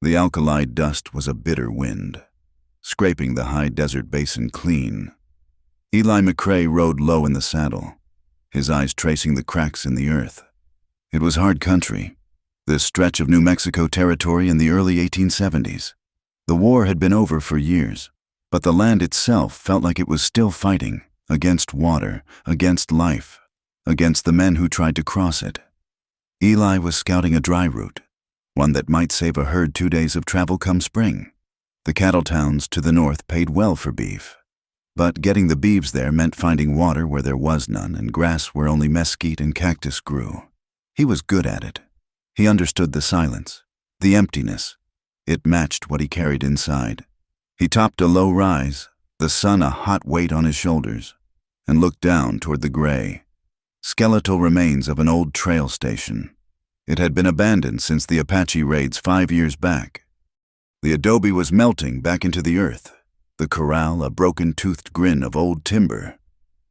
The alkali dust was a bitter wind, scraping the high desert basin clean. Eli McRae rode low in the saddle, his eyes tracing the cracks in the earth. It was hard country, this stretch of New Mexico territory in the early 1870s. The war had been over for years, but the land itself felt like it was still fighting, against water, against life, against the men who tried to cross it. Eli was scouting a dry route, one that might save a herd 2 days of travel come spring. The cattle towns to the north paid well for beef, but getting the beeves there meant finding water where there was none and grass where only mesquite and cactus grew. He was good at it. He understood the silence, the emptiness. It matched what he carried inside. He topped a low rise, the sun a hot weight on his shoulders, and looked down toward the gray, skeletal remains of an old trail station. It had been abandoned since the Apache raids 5 years back. The adobe was melting back into the earth, the corral a broken-toothed grin of old timber.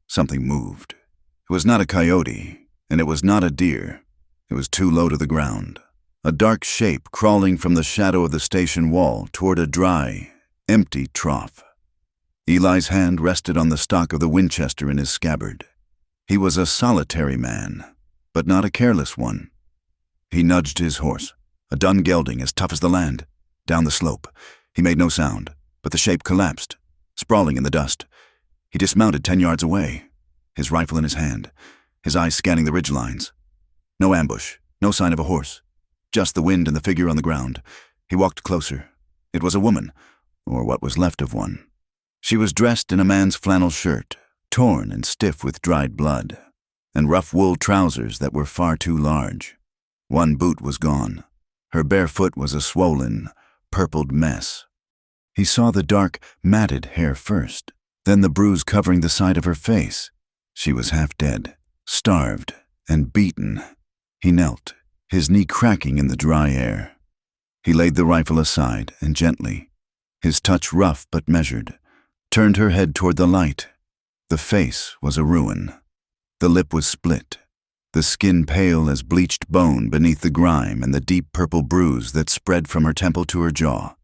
Something moved. It was not a coyote, and it was not a deer. It was too low to the ground. A dark shape crawling from the shadow of the station wall toward a dry, empty trough. Eli's hand rested on the stock of the Winchester in his scabbard. He was a solitary man, but not a careless one. He nudged his horse, a dun gelding as tough as the land, down the slope. He made no sound, but the shape collapsed, sprawling in the dust. He dismounted 10 yards away, his rifle in his hand, his eyes scanning the ridgelines. No ambush, no sign of a horse, just the wind and the figure on the ground. He walked closer. It was a woman, or what was left of one. She was dressed in a man's flannel shirt, torn and stiff with dried blood, and rough wool trousers that were far too large. One boot was gone. Her bare foot was a swollen, purpled mess. He saw the dark, matted hair first, then the bruise covering the side of her face. She was half dead, starved, and beaten. He knelt, his knee cracking in the dry air. He laid the rifle aside and gently, his touch rough but measured, turned her head toward the light. The face was a ruin. The lip was split, the skin pale as bleached bone beneath the grime and the deep purple bruise that spread from her temple to her jaw.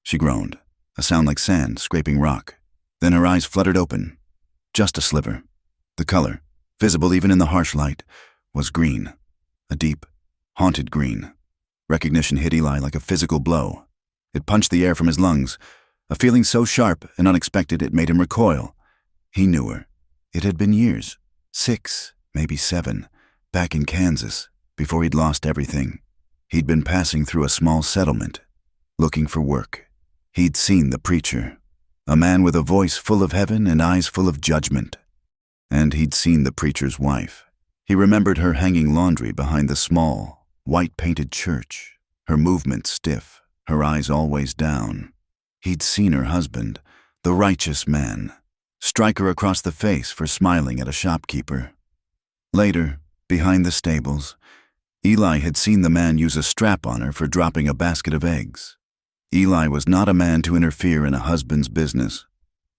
She groaned, a sound like sand scraping rock. Then her eyes fluttered open. Just a sliver. The color, visible even in the harsh light, was green. A deep, haunted green. Recognition hit Eli like a physical blow. It punched the air from his lungs, a feeling so sharp and unexpected it made him recoil. He knew her. It had been years, 6, maybe 7, back in Kansas, before he'd lost everything. He'd been passing through a small settlement, looking for work. He'd seen the preacher, a man with a voice full of heaven and eyes full of judgment. And he'd seen the preacher's wife. He remembered her hanging laundry behind the small, white-painted church, her movements stiff, her eyes always down. He'd seen her husband, the righteous man, strike her across the face for smiling at a shopkeeper. Later, behind the stables, Eli had seen the man use a strap on her for dropping a basket of eggs. Eli was not a man to interfere in a husband's business.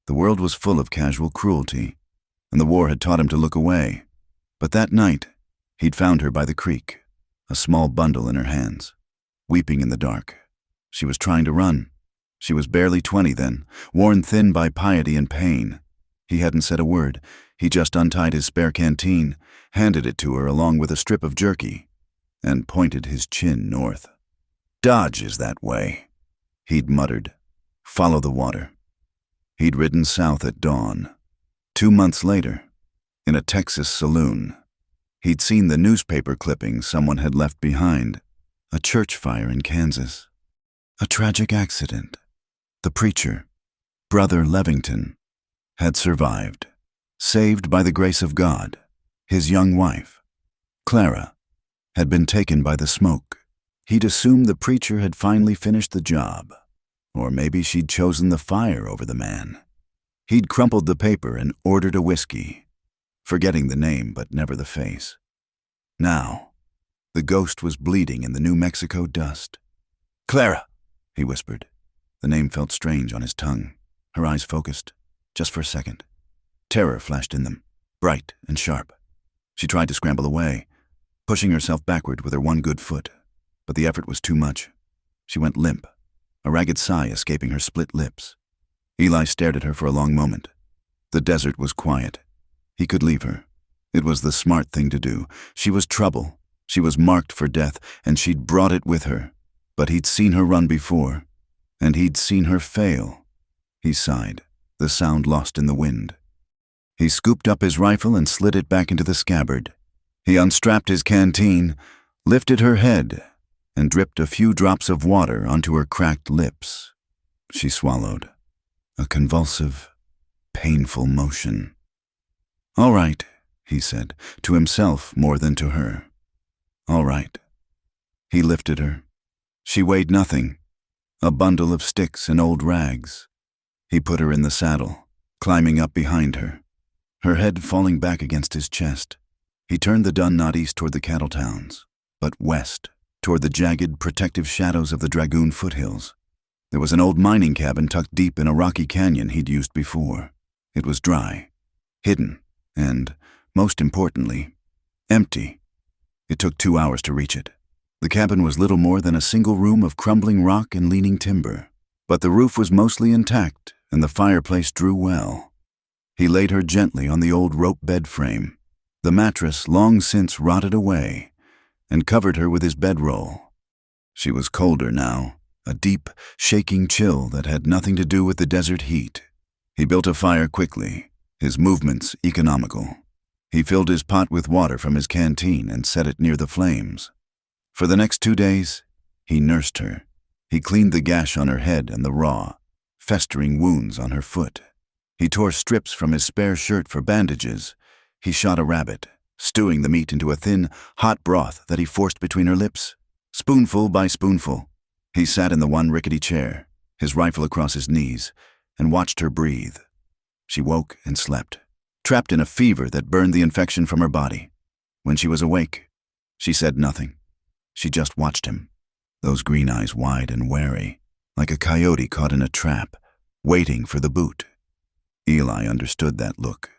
The world was full of casual cruelty, and the war had taught him to look away. But that night, he'd found her by the creek, a small bundle in her hands, weeping in the dark. She was trying to run. She was barely 20 then, worn thin by piety and pain. He hadn't said a word. He just untied his spare canteen, handed it to her along with a strip of jerky, and pointed his chin north. "Dodge is that way," he'd muttered. "Follow the water." He'd ridden south at dawn. 2 months later, in a Texas saloon, he'd seen the newspaper clippings someone had left behind. A church fire in Kansas. A tragic accident. The preacher, Brother Levington, had survived, saved by the grace of God. His young wife, Clara, had been taken by the smoke. He'd assumed the preacher had finally finished the job, or maybe she'd chosen the fire over the man. He'd crumpled the paper and ordered a whiskey, forgetting the name but never the face. Now, the ghost was bleeding in the New Mexico dust. "Clara," he whispered. The name felt strange on his tongue. Her eyes focused, just for a second. Terror flashed in them, bright and sharp. She tried to scramble away, pushing herself backward with her one good foot, but the effort was too much. She went limp, a ragged sigh escaping her split lips. Eli stared at her for a long moment. The desert was quiet. He could leave her. It was the smart thing to do. She was trouble. She was marked for death, and she'd brought it with her. But he'd seen her run before, and he'd seen her fail. He sighed, the sound lost in the wind. He scooped up his rifle and slid it back into the scabbard. He unstrapped his canteen, lifted her head, and dripped a few drops of water onto her cracked lips. She swallowed. A convulsive, painful motion. "All right," he said, to himself more than to her. "All right." He lifted her. She weighed nothing, a bundle of sticks and old rags. He put her in the saddle, climbing up behind her, her head falling back against his chest. He turned the dun not east toward the cattle towns, but west, toward the jagged, protective shadows of the Dragoon foothills. There was an old mining cabin tucked deep in a rocky canyon he'd used before. It was dry, hidden, and, most importantly, empty. It took 2 hours to reach it. The cabin was little more than a single room of crumbling rock and leaning timber, but the roof was mostly intact and the fireplace drew well. He laid her gently on the old rope bed frame, the mattress long since rotted away, and covered her with his bedroll. She was colder now, a deep, shaking chill that had nothing to do with the desert heat. He built a fire quickly, his movements economical. He filled his pot with water from his canteen and set it near the flames. For the next 2 days, he nursed her. He cleaned the gash on her head and the raw, festering wounds on her foot. He tore strips from his spare shirt for bandages. He shot a rabbit, stewing the meat into a thin, hot broth that he forced between her lips, spoonful by spoonful. He sat in the one rickety chair, his rifle across his knees, and watched her breathe. She woke and slept, trapped in a fever that burned the infection from her body. When she was awake, she said nothing. She just watched him, those green eyes wide and wary, like a coyote caught in a trap, waiting for the boot. Eli understood that look.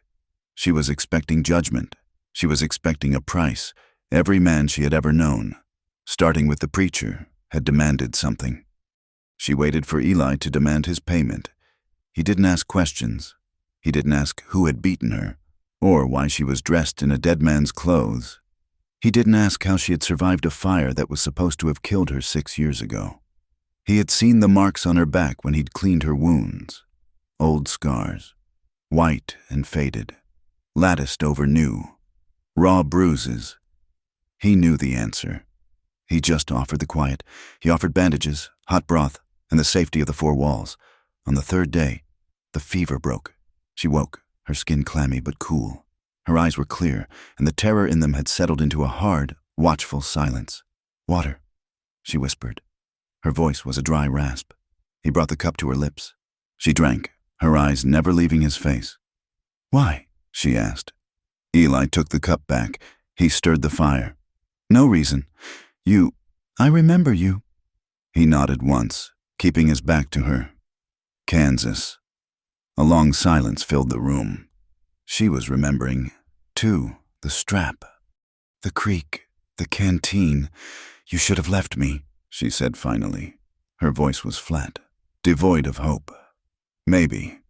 She was expecting judgment. She was expecting a price. Every man she had ever known, starting with the preacher, had demanded something. She waited for Eli to demand his payment. He didn't ask questions. He didn't ask who had beaten her, or why she was dressed in a dead man's clothes. He didn't ask how she had survived a fire that was supposed to have killed her 6 years ago. He had seen the marks on her back when he'd cleaned her wounds. Old scars, white and faded, latticed over new, raw bruises. He knew the answer. He just offered the quiet. He offered bandages, hot broth, and the safety of the 4 walls. On the 3rd day, the fever broke. She woke, her skin clammy but cool. Her eyes were clear, and the terror in them had settled into a hard, watchful silence. "Water," she whispered. Her voice was a dry rasp. He brought the cup to her lips. She drank, her eyes never leaving his face. "Why?" she asked. Eli took the cup back. He stirred the fire. "No reason. I remember you." He nodded once, keeping his back to her. Kansas. A long silence filled the room. She was remembering, too, the strap, the creek, the canteen. "You should have left me," she said finally. Her voice was flat, devoid of hope. "Maybe,"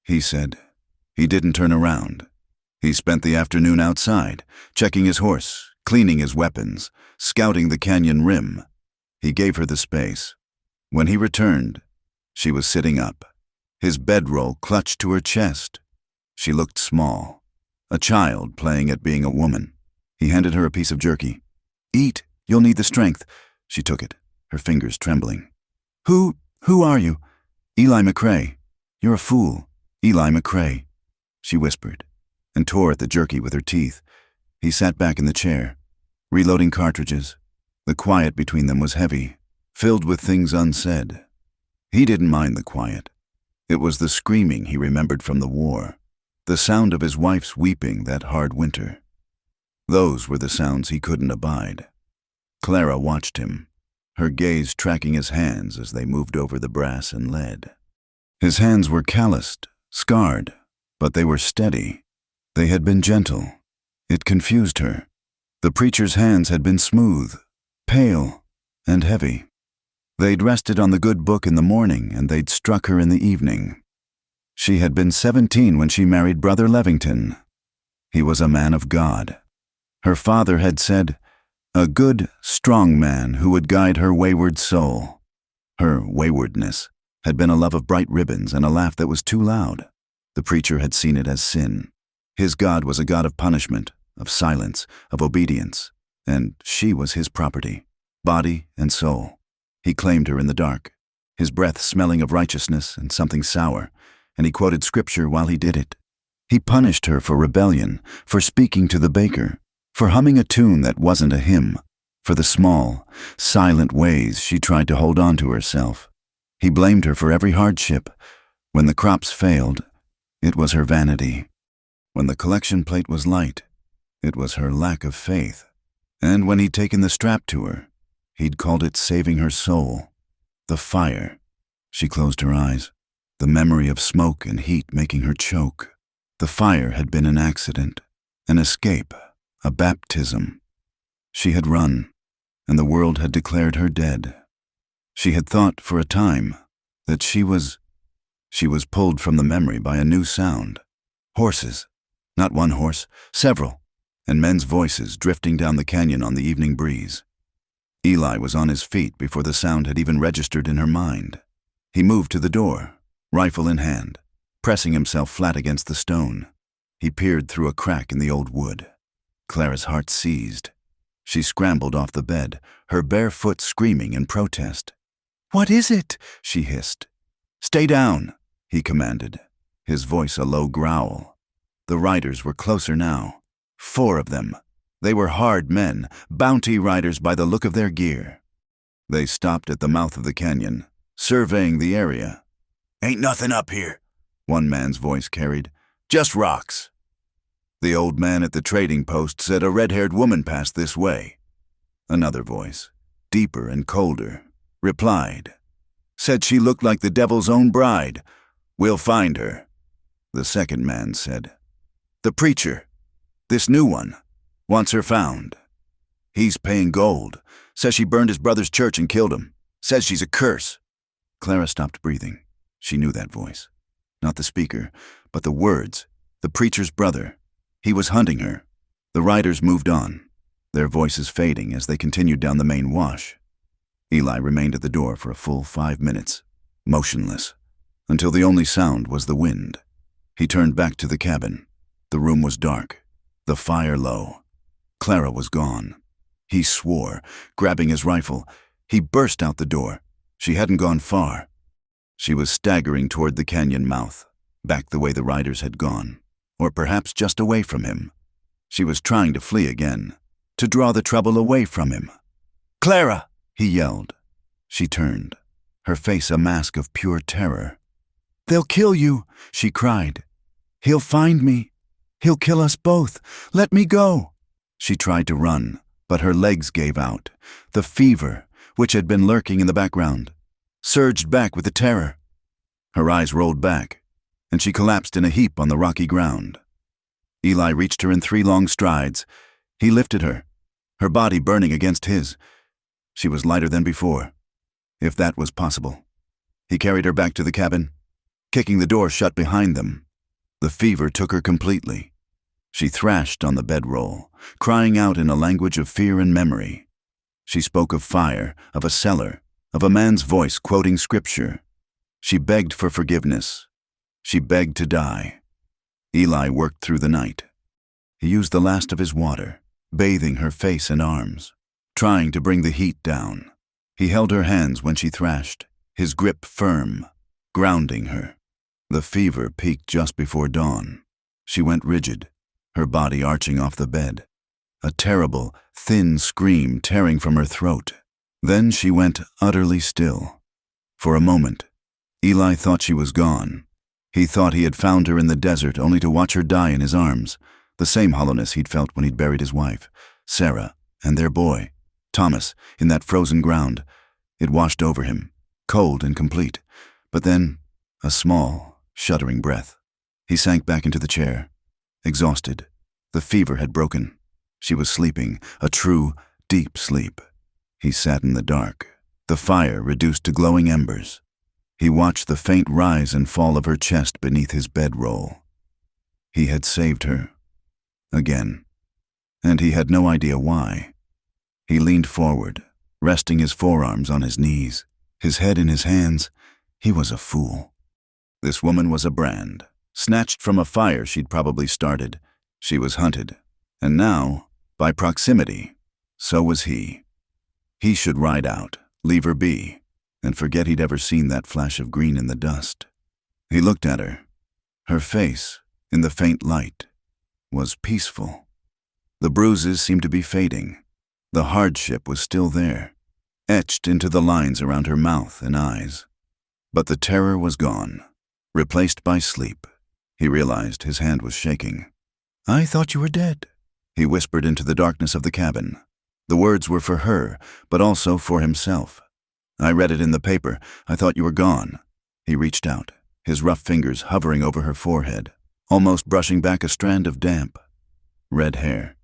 he said. He didn't turn around. He spent the afternoon outside, checking his horse, cleaning his weapons, scouting the canyon rim. He gave her the space. When he returned, she was sitting up, his bedroll clutched to her chest. She looked small, a child playing at being a woman. He handed her a piece of jerky. "Eat, you'll need the strength." She took it, her fingers trembling. Who are you?" "Eli McCrae." "You're a fool, Eli McCrae," she whispered, and tore at the jerky with her teeth. He sat back in the chair, reloading cartridges. The quiet between them was heavy, filled with things unsaid. He didn't mind the quiet. It was the screaming he remembered from the war. The sound of his wife's weeping that hard winter. Those were the sounds he couldn't abide. Clara watched him, her gaze tracking his hands as they moved over the brass and lead. His hands were calloused, scarred, but they were steady. They had been gentle. It confused her. The preacher's hands had been smooth, pale, and heavy. They'd rested on the good book in the morning, and they'd struck her in the evening. She had been 17 when she married Brother Levington. He was a man of God. Her father had said, a good, strong man who would guide her wayward soul. Her waywardness had been a love of bright ribbons and a laugh that was too loud. The preacher had seen it as sin. His God was a God of punishment, of silence, of obedience, and she was his property, body and soul. He claimed her in the dark, his breath smelling of righteousness and something sour, and he quoted scripture while he did it. He punished her for rebellion, for speaking to the baker, for humming a tune that wasn't a hymn, for the small, silent ways she tried to hold on to herself. He blamed her for every hardship. When the crops failed, it was her vanity. When the collection plate was light, it was her lack of faith. And when he'd taken the strap to her, he'd called it saving her soul. The fire. She closed her eyes, the memory of smoke and heat making her choke. The fire had been an accident, an escape, a baptism. She had run, and the world had declared her dead. She had thought for a time that she was pulled from the memory by a new sound. Horses, not one horse, several, and men's voices drifting down the canyon on the evening breeze. Eli was on his feet before the sound had even registered in her mind. He moved to the door, rifle in hand, pressing himself flat against the stone. He peered through a crack in the old wood. Clara's heart seized. She scrambled off the bed, her bare foot screaming in protest. "What is it?" she hissed. "Stay down," he commanded, his voice a low growl. The riders were closer now. 4 of them. They were hard men, bounty riders by the look of their gear. They stopped at the mouth of the canyon, surveying the area. "Ain't nothing up here," one man's voice carried. "Just rocks." The old man at the trading post said a red-haired woman passed this way. Another voice, deeper and colder, replied. "Said she looked like the devil's own bride. We'll find her." The second man said, "The preacher, this new one, wants her found. He's paying gold. Says she burned his brother's church and killed him. Says she's a curse." Clara stopped breathing. She knew that voice. Not the speaker, but the words. The preacher's brother. He was hunting her. The riders moved on, their voices fading as they continued down the main wash. Eli remained at the door for a full 5 minutes, motionless, until the only sound was the wind. He turned back to the cabin. The room was dark, the fire low. Clara was gone. He swore, grabbing his rifle. He burst out the door. She hadn't gone far. She was staggering toward the canyon mouth, back the way the riders had gone, or perhaps just away from him. She was trying to flee again, to draw the trouble away from him. "Clara!" he yelled. She turned, her face a mask of pure terror. "They'll kill you," she cried. "He'll find me. He'll kill us both. Let me go." She tried to run, but her legs gave out. The fever, which had been lurking in the background, surged back with the terror. Her eyes rolled back, and she collapsed in a heap on the rocky ground. Eli reached her in 3 long strides. He lifted her, her body burning against his. She was lighter than before, if that was possible. He carried her back to the cabin, kicking the door shut behind them. The fever took her completely. She thrashed on the bedroll, crying out in a language of fear and memory. She spoke of fire, of a cellar, of a man's voice quoting scripture. She begged for forgiveness. She begged to die. Eli worked through the night. He used the last of his water, bathing her face and arms, trying to bring the heat down. He held her hands when she thrashed, his grip firm, grounding her. The fever peaked just before dawn. She went rigid, her body arching off the bed, a terrible, thin scream tearing from her throat. Then she went utterly still. For a moment, Eli thought she was gone. He thought he had found her in the desert only to watch her die in his arms, the same hollowness he'd felt when he'd buried his wife, Sarah, and their boy, Thomas, in that frozen ground. It washed over him, cold and complete, but then a small, shuddering breath. He sank back into the chair, exhausted. The fever had broken. She was sleeping, a true, deep sleep. He sat in the dark, the fire reduced to glowing embers. He watched the faint rise and fall of her chest beneath his bedroll. He had saved her. Again. And he had no idea why. He leaned forward, resting his forearms on his knees, his head in his hands. He was a fool. This woman was a brand, snatched from a fire she'd probably started. She was hunted. And now, by proximity, so was he. He should ride out, leave her be, and forget he'd ever seen that flash of green in the dust. He looked at her. Her face, in the faint light, was peaceful. The bruises seemed to be fading. The hardship was still there, etched into the lines around her mouth and eyes. But the terror was gone, replaced by sleep. He realized his hand was shaking. "I thought you were dead," he whispered into the darkness of the cabin. The words were for her, but also for himself. "I read it in the paper. I thought you were gone." He reached out, his rough fingers hovering over her forehead, almost brushing back a strand of damp, red hair.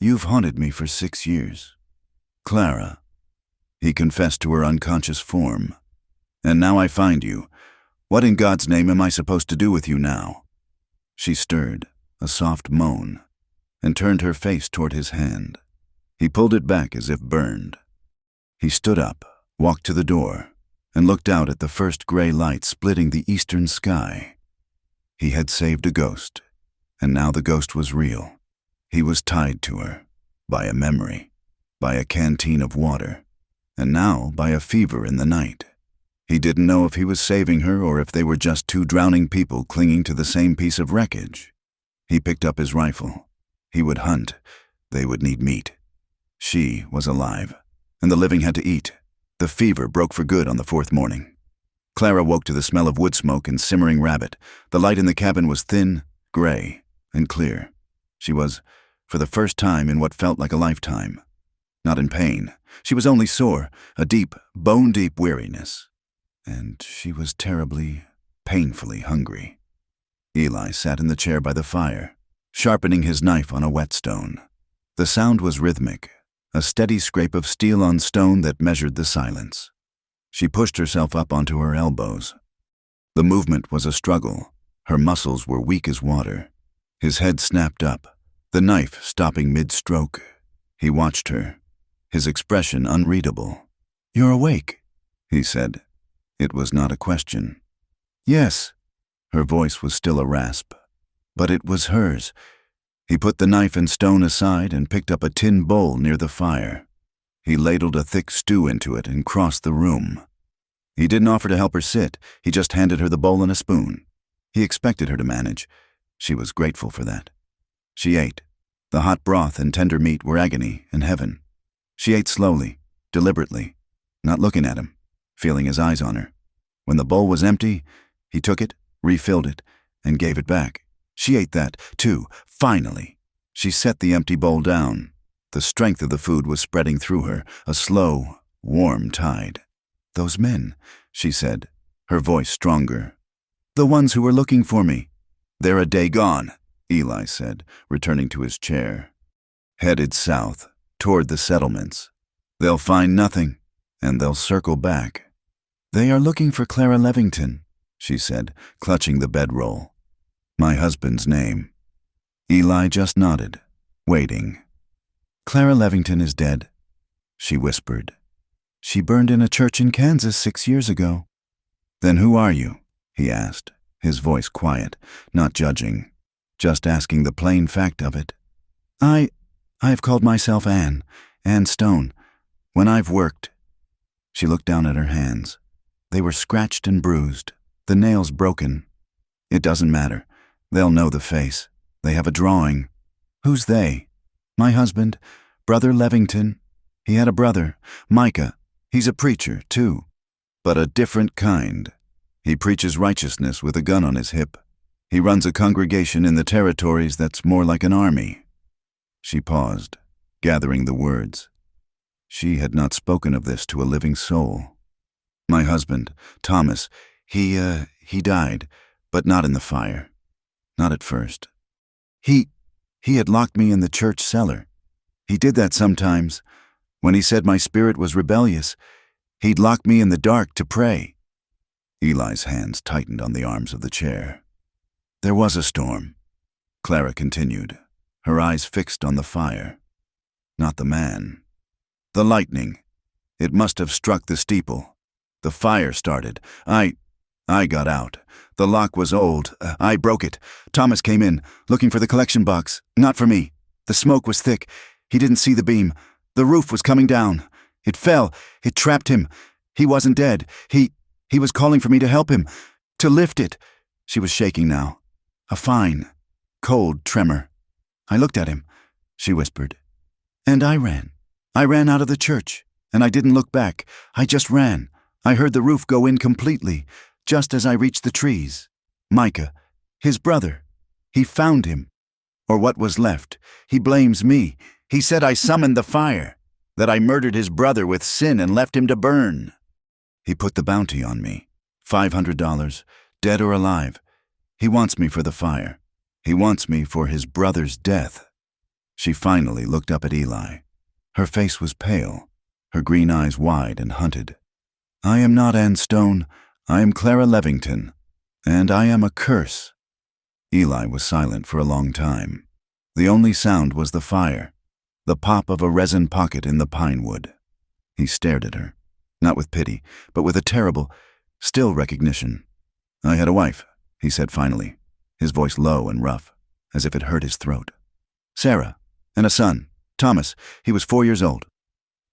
"You've haunted me for 6 years. Clara." He confessed to her unconscious form. "And now I find you. What in God's name am I supposed to do with you now?" She stirred, a soft moan, and turned her face toward his hand. He pulled it back as if burned. He stood up, walked to the door, and looked out at the first gray light splitting the eastern sky. He had saved a ghost, and now the ghost was real. He was tied to her, by a memory, by a canteen of water, and now by a fever in the night. He didn't know if he was saving her or if they were just two drowning people clinging to the same piece of wreckage. He picked up his rifle. He would hunt. They would need meat. She was alive, and the living had to eat. The fever broke for good on the 4th morning. Clara woke to the smell of wood smoke and simmering rabbit. The light in the cabin was thin, gray, and clear. She was, for the first time in what felt like a lifetime, not in pain. She was only sore, a deep, bone-deep weariness. And she was terribly, painfully hungry. Eli sat in the chair by the fire, sharpening his knife on a whetstone. The sound was rhythmic, a steady scrape of steel on stone that measured the silence. She pushed herself up onto her elbows. The movement was a struggle. Her muscles were weak as water. His head snapped up, the knife stopping mid-stroke. He watched her, his expression unreadable. "You're awake," he said. It was not a question. "Yes." Her voice was still a rasp, but it was hers. He put the knife and stone aside and picked up a tin bowl near the fire. He ladled a thick stew into it and crossed the room. He didn't offer to help her sit. He just handed her the bowl and a spoon. He expected her to manage. She was grateful for that. She ate. The hot broth and tender meat were agony and heaven. She ate slowly, deliberately, not looking at him, feeling his eyes on her. When the bowl was empty, he took it, refilled it, and gave it back. She ate that, too, finally. She set the empty bowl down. The strength of the food was spreading through her, a slow, warm tide. "Those men," she said, her voice stronger. "The ones who were looking for me." "They're a day gone," Eli said, returning to his chair. "Headed south, toward the settlements. They'll find nothing, and they'll circle back." "They are looking for Clara Levington," she said, clutching the bedroll. "My husband's name." Eli just nodded, waiting. "Clara Levington is dead," she whispered. "She burned in a church in Kansas 6 years ago." "Then who are you?" he asked, his voice quiet, not judging, just asking the plain fact of it. I have called myself Anne Stone, when I've worked." She looked down at her hands. They were scratched and bruised, the nails broken. "It doesn't matter. They'll know the face. They have a drawing." "Who's they?" "My husband, Brother Levington. He had a brother, Micah. He's a preacher, too. But a different kind. He preaches righteousness with a gun on his hip. He runs a congregation in the territories that's more like an army." She paused, gathering the words. She had not spoken of this to a living soul. "My husband, Thomas, he died, but not in the fire. Not at first. He had locked me in the church cellar. He did that sometimes. When he said my spirit was rebellious, He'd lock me in the dark to pray." Eli's hands tightened on the arms of the chair. "There was a storm," Clara continued, her eyes fixed on the fire. "Not the man. The lightning. It must have struck the steeple. The fire started. I got out. The lock was old. I broke it. Thomas came in, looking for the collection box. Not for me. The smoke was thick. He didn't see the beam. The roof was coming down. It fell. It trapped him. He wasn't dead. He was calling for me to help him, to lift it." She was shaking now. A fine, cold tremor. "I looked at him," she whispered. "And I ran. I ran out of the church, and I didn't look back. I just ran. I heard the roof go in completely, just as I reached the trees. Micah, his brother, he found him. Or what was left. He blames me. He said I summoned the fire, that I murdered his brother with sin and left him to burn. He put the bounty on me. $500, dead or alive. He wants me for the fire. He wants me for his brother's death." She finally looked up at Eli. Her face was pale, her green eyes wide and hunted. "I am not Anne Stone. I am Clara Levington, and I am a curse." Eli was silent for a long time. The only sound was the fire, the pop of a resin pocket in the pine wood. He stared at her, not with pity, but with a terrible, still recognition. "I had a wife," he said finally, his voice low and rough, as if it hurt his throat. "Sarah, and a son, Thomas. He was 4 years old."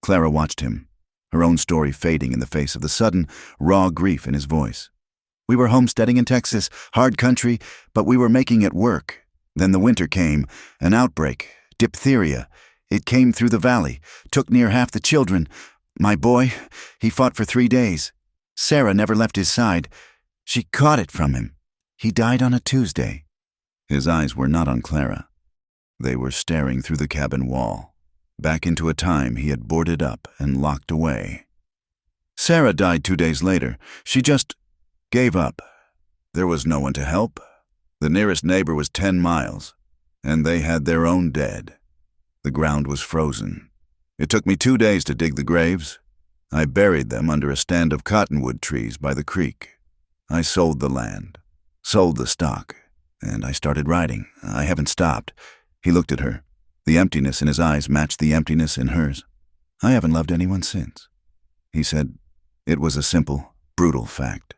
Clara watched him, her own story fading in the face of the sudden, raw grief in his voice. "We were homesteading in Texas, hard country, but we were making it work. Then the winter came, an outbreak, diphtheria. It came through the valley, took near half the children. My boy, he fought for 3 days. Sarah never left his side. She caught it from him. He died on a Tuesday." His eyes were not on Clara. They were staring through the cabin wall, back into a time he had boarded up and locked away. "Sarah died 2 days later. She just gave up. There was no one to help. The nearest neighbor was 10 miles, and they had their own dead. The ground was frozen. It took me 2 days to dig the graves. I buried them under a stand of cottonwood trees by the creek. I sold the land, sold the stock, and I started writing. I haven't stopped." He looked at her. The emptiness in his eyes matched the emptiness in hers. "I haven't loved anyone since," he said. It was a simple, brutal fact.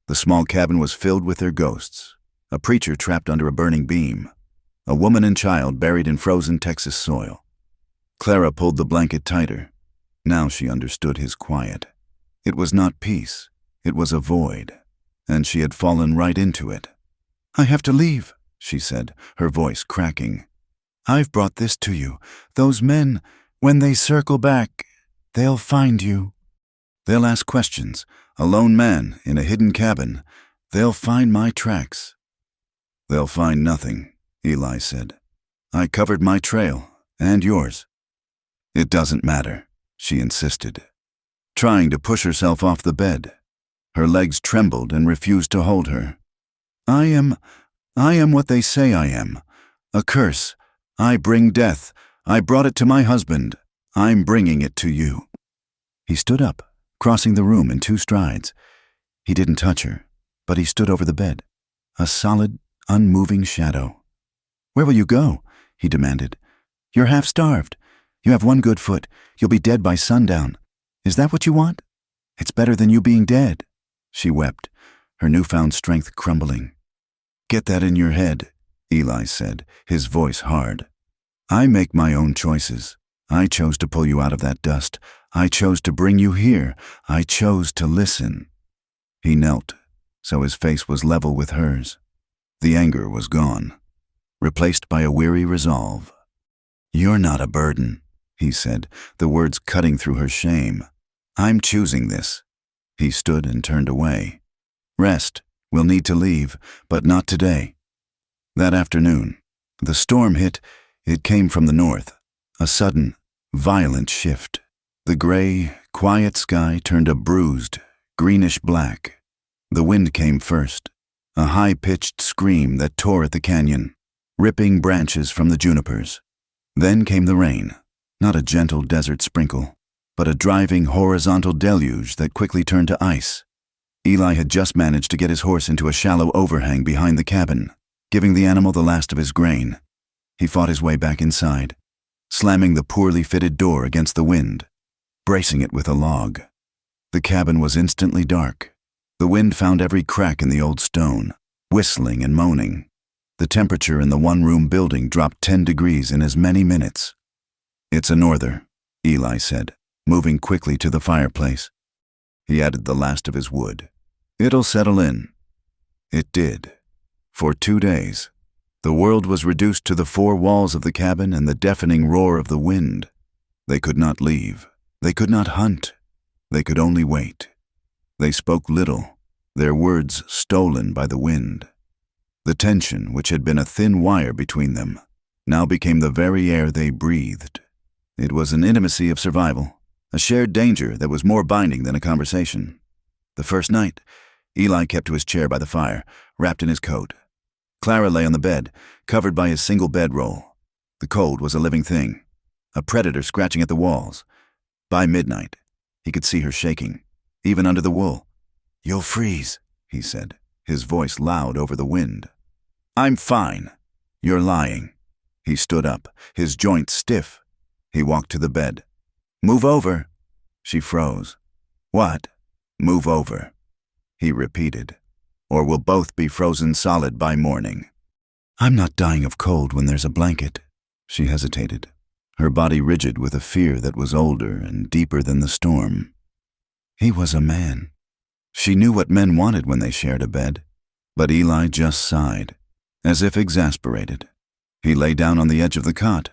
The small cabin was filled with their ghosts. A preacher trapped under a burning beam. A woman and child buried in frozen Texas soil. Clara pulled the blanket tighter. Now she understood his quiet. It was not peace. It was a void, and she had fallen right into it. "I have to leave," she said, her voice cracking. "I've brought this to you. Those men, when they circle back, they'll find you. They'll ask questions. A lone man in a hidden cabin. They'll find my tracks." "They'll find nothing," Eli said. "I covered my trail, and yours." "It doesn't matter," she insisted, trying to push herself off the bed. Her legs trembled and refused to hold her. I am what they say I am. A curse. I bring death. I brought it to my husband. I'm bringing it to you." He stood up, crossing the room in 2 strides. He didn't touch her, but he stood over the bed, a solid, unmoving shadow. "Where will you go?" he demanded. "You're half-starved. You have 1 good foot. You'll be dead by sundown. Is that what you want? It's better than you being dead." She wept, her newfound strength crumbling. "Get that in your head," Eli said, his voice hard. "I make my own choices. I chose to pull you out of that dust. I chose to bring you here. I chose to listen." He knelt, so his face was level with hers. The anger was gone, replaced by a weary resolve. "You're not a burden," he said, the words cutting through her shame. "I'm choosing this." He stood and turned away. "Rest. We'll need to leave, but not today." That afternoon, the storm hit. It came from the north, a sudden, violent shift. The gray, quiet sky turned a bruised, greenish black. The wind came first, a high-pitched scream that tore at the canyon, ripping branches from the junipers. Then came the rain, not a gentle desert sprinkle, but a driving horizontal deluge that quickly turned to ice. Eli had just managed to get his horse into a shallow overhang behind the cabin, giving the animal the last of his grain. He fought his way back inside, slamming the poorly fitted door against the wind, bracing it with a log. The cabin was instantly dark. The wind found every crack in the old stone, whistling and moaning. The temperature in the one-room building dropped 10 degrees in as many minutes. "It's a norther," Eli said, moving quickly to the fireplace. He added the last of his wood. "It'll settle in." It did. For 2 days, the world was reduced to the 4 walls of the cabin and the deafening roar of the wind. They could not leave. They could not hunt. They could only wait. They spoke little, their words stolen by the wind. The tension, which had been a thin wire between them, now became the very air they breathed. It was an intimacy of survival, a shared danger that was more binding than a conversation. The first night, Eli kept to his chair by the fire, wrapped in his coat. Clara lay on the bed, covered by his single bedroll. The cold was a living thing, a predator scratching at the walls. By midnight, he could see her shaking, even under the wool. "You'll freeze," he said, his voice loud over the wind. "I'm fine." "You're lying." He stood up, his joints stiff. He walked to the bed. "Move over." She froze. "What?" "Move over," he repeated, "or we'll both be frozen solid by morning." "I'm not dying of cold when there's a blanket." She hesitated, her body rigid with a fear that was older and deeper than the storm. He was a man. She knew what men wanted when they shared a bed, but Eli just sighed, as if exasperated. He lay down on the edge of the cot,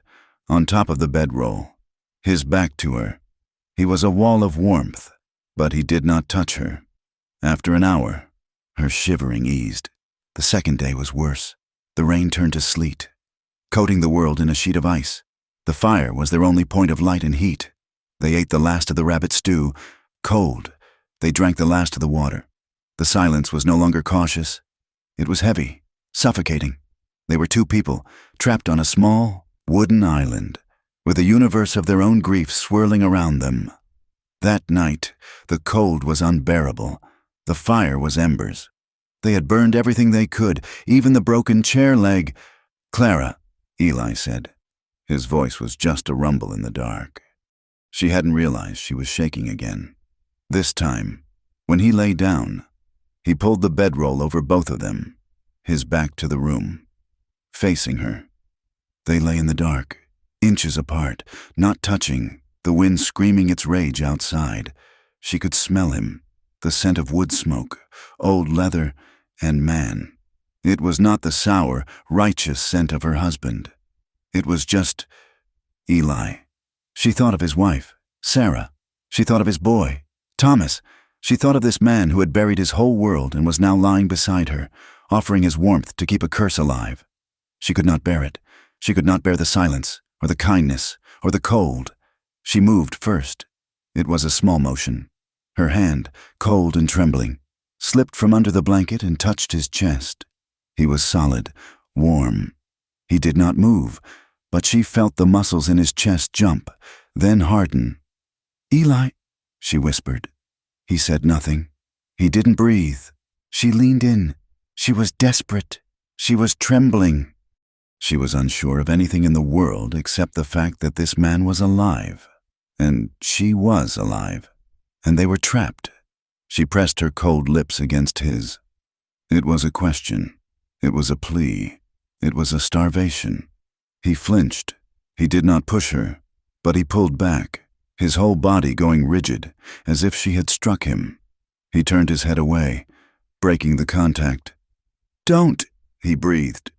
on top of the bedroll, his back to her. He was a wall of warmth, but he did not touch her. After an hour, her shivering eased. The second day was worse. The rain turned to sleet, coating the world in a sheet of ice. The fire was their only point of light and heat. They ate the last of the rabbit stew, cold. They drank the last of the water. The silence was no longer cautious. It was heavy, suffocating. They were 2 people, trapped on a small, wooden island, with a universe of their own grief swirling around them. That night, the cold was unbearable. The fire was embers. They had burned everything they could, even the broken chair leg. "Clara," Eli said. His voice was just a rumble in the dark. She hadn't realized she was shaking again. This time, when he lay down, he pulled the bedroll over both of them, his back to the room, facing her. They lay in the dark, inches apart, not touching, the wind screaming its rage outside. She could smell him, the scent of wood smoke, old leather, and man. It was not the sour, righteous scent of her husband. It was just Eli. She thought of his wife, Sarah. She thought of his boy, Thomas. She thought of this man who had buried his whole world and was now lying beside her, offering his warmth to keep a curse alive. She could not bear it. She could not bear the silence, or the kindness, or the cold. She moved first. It was a small motion. Her hand, cold and trembling, slipped from under the blanket and touched his chest. He was solid, warm. He did not move, but she felt the muscles in his chest jump, then harden. "Eli," she whispered. He said nothing. He didn't breathe. She leaned in. She was desperate. She was trembling. She was unsure of anything in the world except the fact that this man was alive. And she was alive. And they were trapped. She pressed her cold lips against his. It was a question. It was a plea. It was a starvation. He flinched. He did not push her, but he pulled back, his whole body going rigid, as if she had struck him. He turned his head away, breaking the contact. "Don't," he breathed.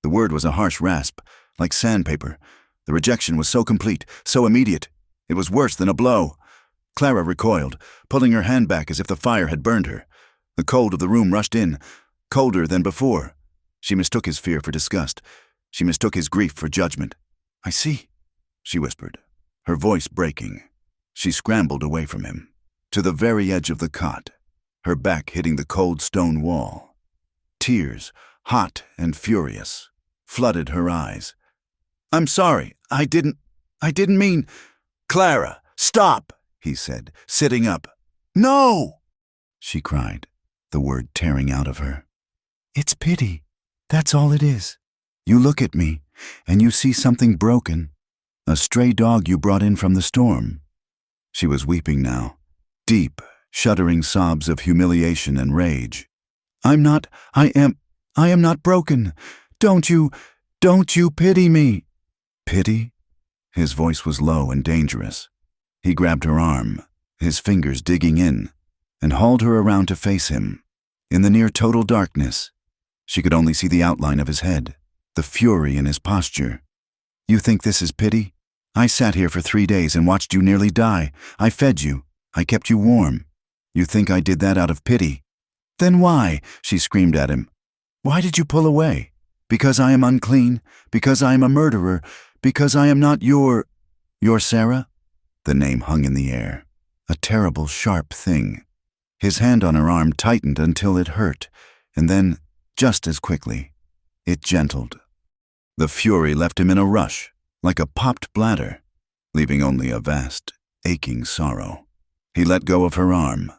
The word was a harsh rasp, like sandpaper. The rejection was so complete, so immediate. It was worse than a blow. Clara recoiled, pulling her hand back as if the fire had burned her. The cold of the room rushed in, colder than before. She mistook his fear for disgust. She mistook his grief for judgment. "I see," she whispered, her voice breaking. She scrambled away from him, to the very edge of the cot, her back hitting the cold stone wall. Tears, hot and furious, flooded her eyes. "I'm sorry. I didn't mean—" "Clara, stop!" he said, sitting up. No! She cried, the word tearing out of her. It's pity. That's all it is. You look at me, and you see something broken. A stray dog you brought in from the storm. She was weeping now, deep, shuddering sobs of humiliation and rage. I am not broken. Don't you pity me? Pity? His voice was low and dangerous. He grabbed her arm, his fingers digging in, and hauled her around to face him. In the near total darkness, she could only see the outline of his head, the fury in his posture. You think this is pity? I sat here for 3 days and watched you nearly die. I fed you. I kept you warm. You think I did that out of pity? Then why? She screamed at him. Why did you pull away? Because I am unclean? Because I am a murderer? Because I am not your Sarah? The name hung in the air, a terrible, sharp thing. His hand on her arm tightened until it hurt, and then, just as quickly, it gentled. The fury left him in a rush, like a popped bladder, leaving only a vast, aching sorrow. He let go of her arm.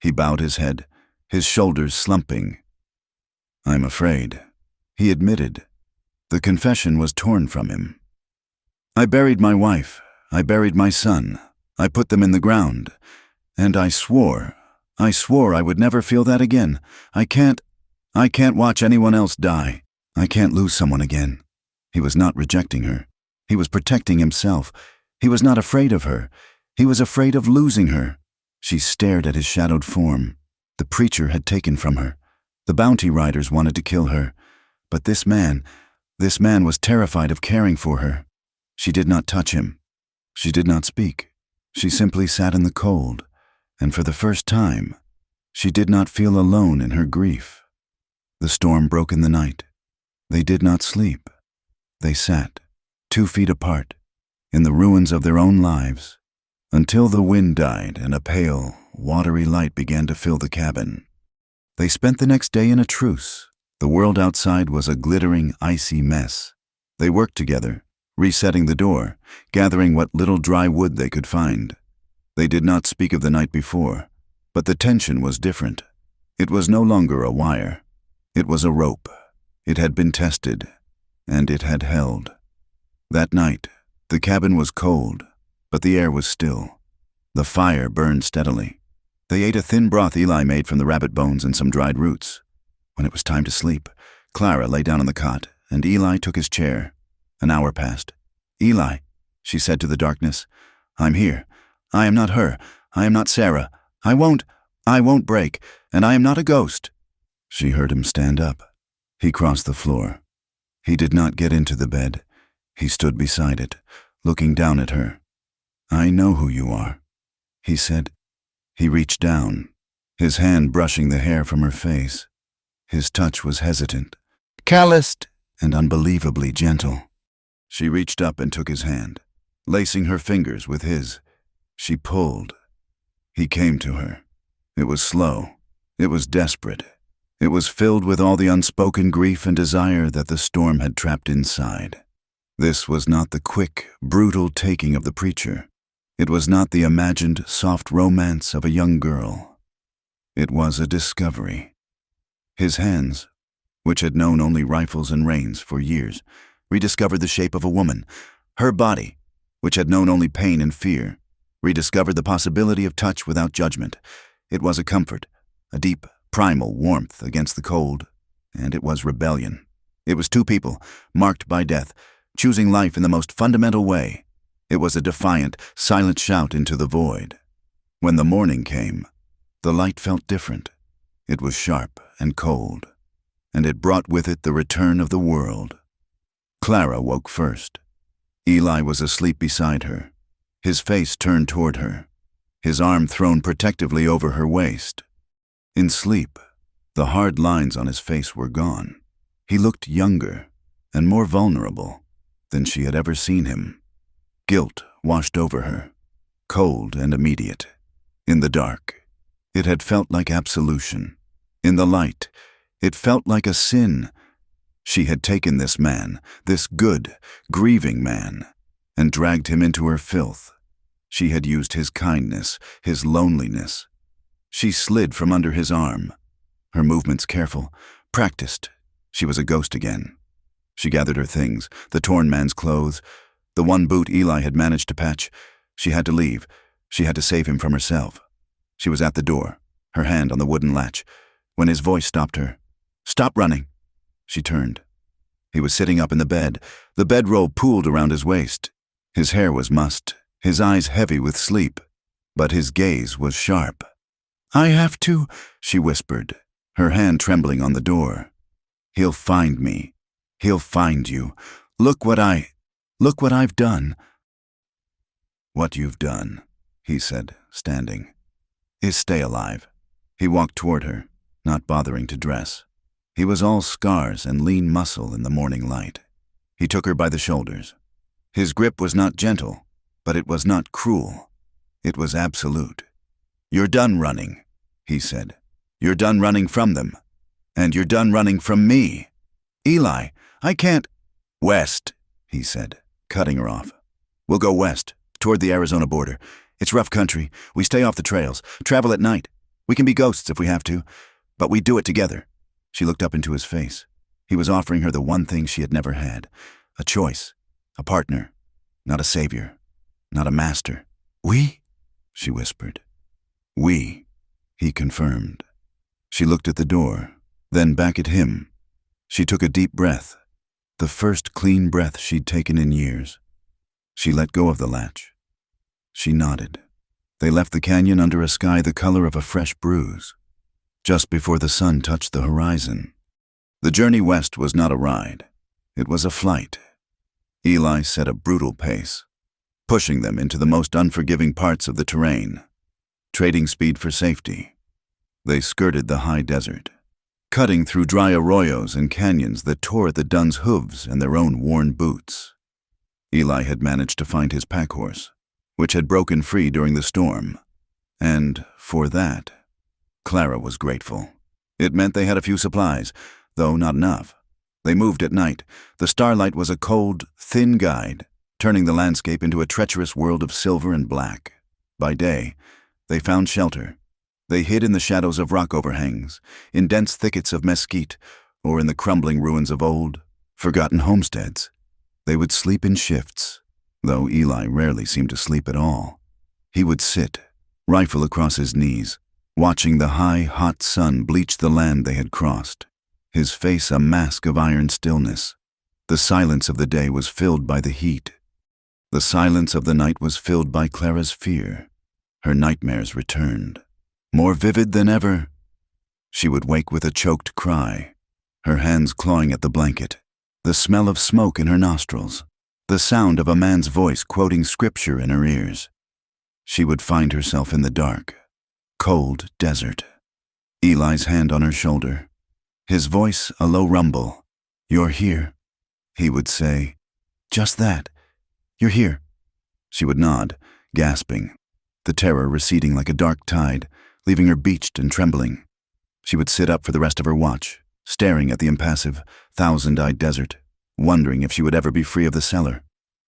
He bowed his head, his shoulders slumping. I'm afraid, he admitted. The confession was torn from him. I buried my wife. I buried my son. I put them in the ground. And I swore I would never feel that again. I can't watch anyone else die. I can't lose someone again. He was not rejecting her. He was protecting himself. He was not afraid of her. He was afraid of losing her. She stared at his shadowed form. The preacher had taken from her. The bounty riders wanted to kill her. But this man was terrified of caring for her. She did not touch him. She did not speak. She simply sat in the cold, and for the first time, she did not feel alone in her grief. The storm broke in the night. They did not sleep. They sat, 2 feet apart, in the ruins of their own lives, until the wind died and a pale, watery light began to fill the cabin. They spent the next day in a truce. The world outside was a glittering, icy mess. They worked together, resetting the door, gathering what little dry wood they could find. They did not speak of the night before, but the tension was different. It was no longer a wire. It was a rope. It had been tested, and it had held. That night, the cabin was cold, but the air was still. The fire burned steadily. They ate a thin broth Eli made from the rabbit bones and some dried roots. When it was time to sleep, Clara lay down on the cot, and Eli took his chair. An hour passed. Eli, she said to the darkness, I'm here. I am not her. I am not Sarah. I won't break, and I am not a ghost. She heard him stand up. He crossed the floor. He did not get into the bed. He stood beside it, looking down at her. I know who you are, he said. He reached down, his hand brushing the hair from her face. His touch was hesitant, calloused, and unbelievably gentle. She reached up and took his hand, lacing her fingers with his. She pulled. He came to her. It was slow. It was desperate. It was filled with all the unspoken grief and desire that the storm had trapped inside. This was not the quick, brutal taking of the preacher. It was not the imagined, soft romance of a young girl. It was a discovery. His hands, which had known only rifles and reins for years, rediscovered the shape of a woman. Her body, which had known only pain and fear, rediscovered the possibility of touch without judgment. It was a comfort, a deep, primal warmth against the cold, and it was rebellion. It was 2 people, marked by death, choosing life in the most fundamental way. It was a defiant, silent shout into the void. When the morning came, the light felt different. It was sharp and cold, and it brought with it the return of the world. Clara woke first. Eli was asleep beside her, his face turned toward her, his arm thrown protectively over her waist. In sleep, the hard lines on his face were gone. He looked younger and more vulnerable than she had ever seen him. Guilt washed over her, cold and immediate. In the dark, it had felt like absolution. In the light, it felt like a sin. She had taken this man, this good, grieving man, and dragged him into her filth. She had used his kindness, his loneliness. She slid from under his arm. Her movements careful, practiced. She was a ghost again. She gathered her things, the torn man's clothes, the one boot Eli had managed to patch. She had to leave. She had to save him from herself. She was at the door, her hand on the wooden latch, when his voice stopped her. "Stop running." She turned. He was sitting up in the bed, the bedroll pooled around his waist. His hair was mussed, his eyes heavy with sleep, but his gaze was sharp. "I have to," she whispered, her hand trembling on the door. "He'll find me. He'll find you. Look what I've done." "What you've done," he said, standing, "is stay alive." He walked toward her, not bothering to dress. He was all scars and lean muscle in the morning light. He took her by the shoulders. His grip was not gentle, but it was not cruel. It was absolute. "You're done running," he said. "You're done running from them. And you're done running from me. Eli, I can't—" "West," he said, cutting her off. "We'll go west, toward the Arizona border. It's rough country. We stay off the trails, travel at night. We can be ghosts if we have to, but we do it together." She looked up into his face. He was offering her the one thing she had never had, a choice, a partner, not a savior, not a master. "We?" she whispered. "We," he confirmed. She looked at the door, then back at him. She took a deep breath, the first clean breath she'd taken in years. She let go of the latch. She nodded. They left the canyon under a sky the color of a fresh bruise, just before the sun touched the horizon. The journey west was not a ride. It was a flight. Eli set a brutal pace, pushing them into the most unforgiving parts of the terrain, trading speed for safety. They skirted the high desert, cutting through dry arroyos and canyons that tore at the Dunn's hooves and their own worn boots. Eli had managed to find his pack horse, which had broken free during the storm, and for that, Clara was grateful. It meant they had a few supplies, though not enough. They moved at night. The starlight was a cold, thin guide, turning the landscape into a treacherous world of silver and black. By day, they found shelter. They hid in the shadows of rock overhangs, in dense thickets of mesquite, or in the crumbling ruins of old, forgotten homesteads. They would sleep in shifts, though Eli rarely seemed to sleep at all. He would sit, rifle across his knees, watching the high, hot sun bleach the land they had crossed, his face a mask of iron stillness. The silence of the day was filled by the heat. The silence of the night was filled by Clara's fear. Her nightmares returned, more vivid than ever. She would wake with a choked cry, her hands clawing at the blanket, the smell of smoke in her nostrils, the sound of a man's voice quoting scripture in her ears. She would find herself in the dark, cold desert. Eli's hand on her shoulder, his voice a low rumble. "You're here," he would say. "Just that. You're here." She would nod, gasping, the terror receding like a dark tide, leaving her beached and trembling. She would sit up for the rest of her watch, staring at the impassive, thousand-eyed desert, wondering if she would ever be free of the cellar.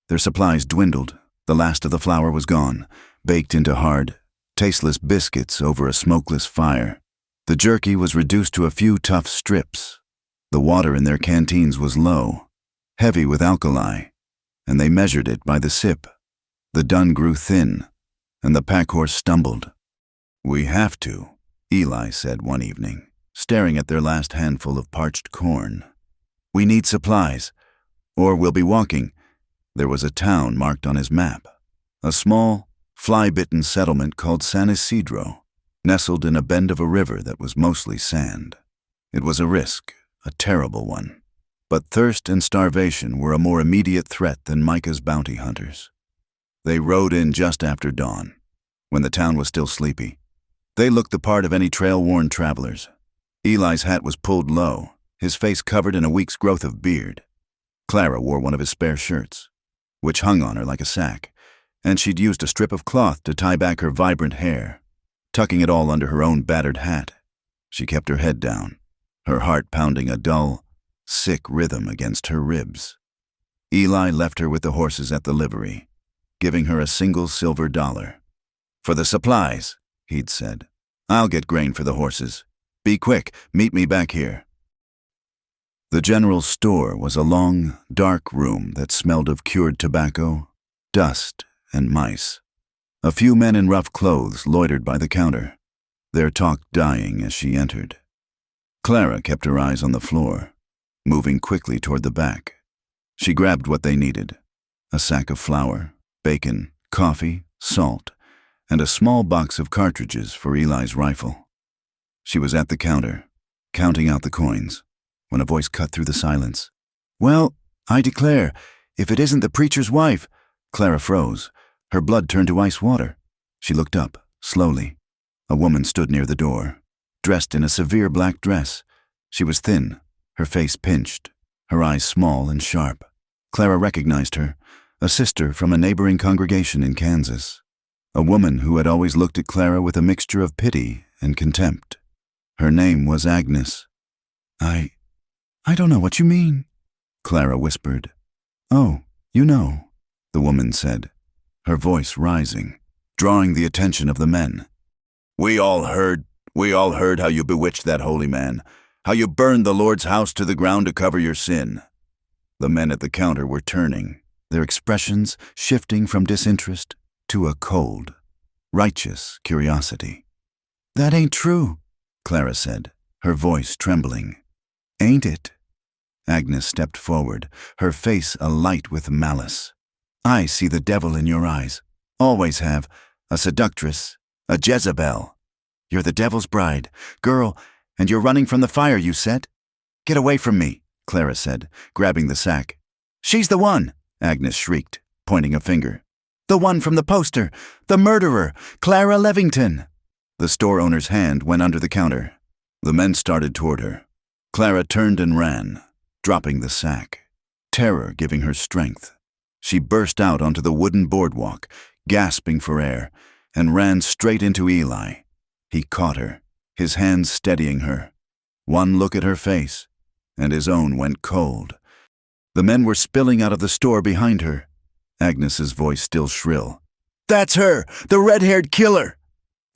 Their supplies dwindled. The last of the flour was gone, baked into hard, tasteless biscuits over a smokeless fire. The jerky was reduced to a few tough strips. The water in their canteens was low, heavy with alkali, and they measured it by the sip. The dun grew thin, and the pack horse stumbled. "We have to," Eli said one evening, staring at their last handful of parched corn. "We need supplies, or we'll be walking." There was a town marked on his map, a small, fly-bitten settlement called San Isidro, nestled in a bend of a river that was mostly sand. It was a risk, a terrible one, but thirst and starvation were a more immediate threat than Micah's bounty hunters. They rode in just after dawn, when the town was still sleepy. They looked the part of any trail-worn travelers. Eli's hat was pulled low, his face covered in a week's growth of beard. Clara wore one of his spare shirts, which hung on her like a sack, and she'd used a strip of cloth to tie back her vibrant hair, tucking it all under her own battered hat. She kept her head down, her heart pounding a dull, sick rhythm against her ribs. Eli left her with the horses at the livery. giving her a single silver dollar. "For the supplies," he'd said. "I'll get grain for the horses. Be quick, meet me back here." The general store was a long, dark room that smelled of cured tobacco, dust, and mice. A few men in rough clothes loitered by the counter, their talk dying as she entered. Clara kept her eyes on the floor, moving quickly toward the back. She grabbed what they needed: a sack of flour, bacon, coffee, salt, and a small box of cartridges for Eli's rifle. She was at the counter, counting out the coins, when a voice cut through the silence. "Well, I declare, if it isn't the preacher's wife." Clara froze. Her blood turned to ice water. She looked up, slowly. A woman stood near the door, dressed in a severe black dress. She was thin, her face pinched, her eyes small and sharp. Clara recognized her, a sister from a neighboring congregation in Kansas. A woman who had always looked at Clara with a mixture of pity and contempt. Her name was Agnes. I don't know what you mean," Clara whispered. "Oh, you know," the woman said, her voice rising, drawing the attention of the men. We all heard how you bewitched that holy man, how you burned the Lord's house to the ground to cover your sin." The men at the counter were turning, their expressions shifting from disinterest to a cold, righteous curiosity. "That ain't true," Clara said, her voice trembling. "Ain't it?" Agnes stepped forward, her face alight with malice. "I see the devil in your eyes. Always have. A seductress, a Jezebel. You're the devil's bride, girl, and you're running from the fire you set." "Get away from me," Clara said, grabbing the sack. "She's the one," Agnes shrieked, pointing a finger. "The one from the poster, the murderer, Clara Levington." The store owner's hand went under the counter. The men started toward her. Clara turned and ran, dropping the sack, terror giving her strength. She burst out onto the wooden boardwalk, gasping for air, and ran straight into Eli. He caught her, his hands steadying her. One look at her face, and his own went cold. The men were spilling out of the store behind her. Agnes's voice still shrill. "That's her, the red-haired killer!"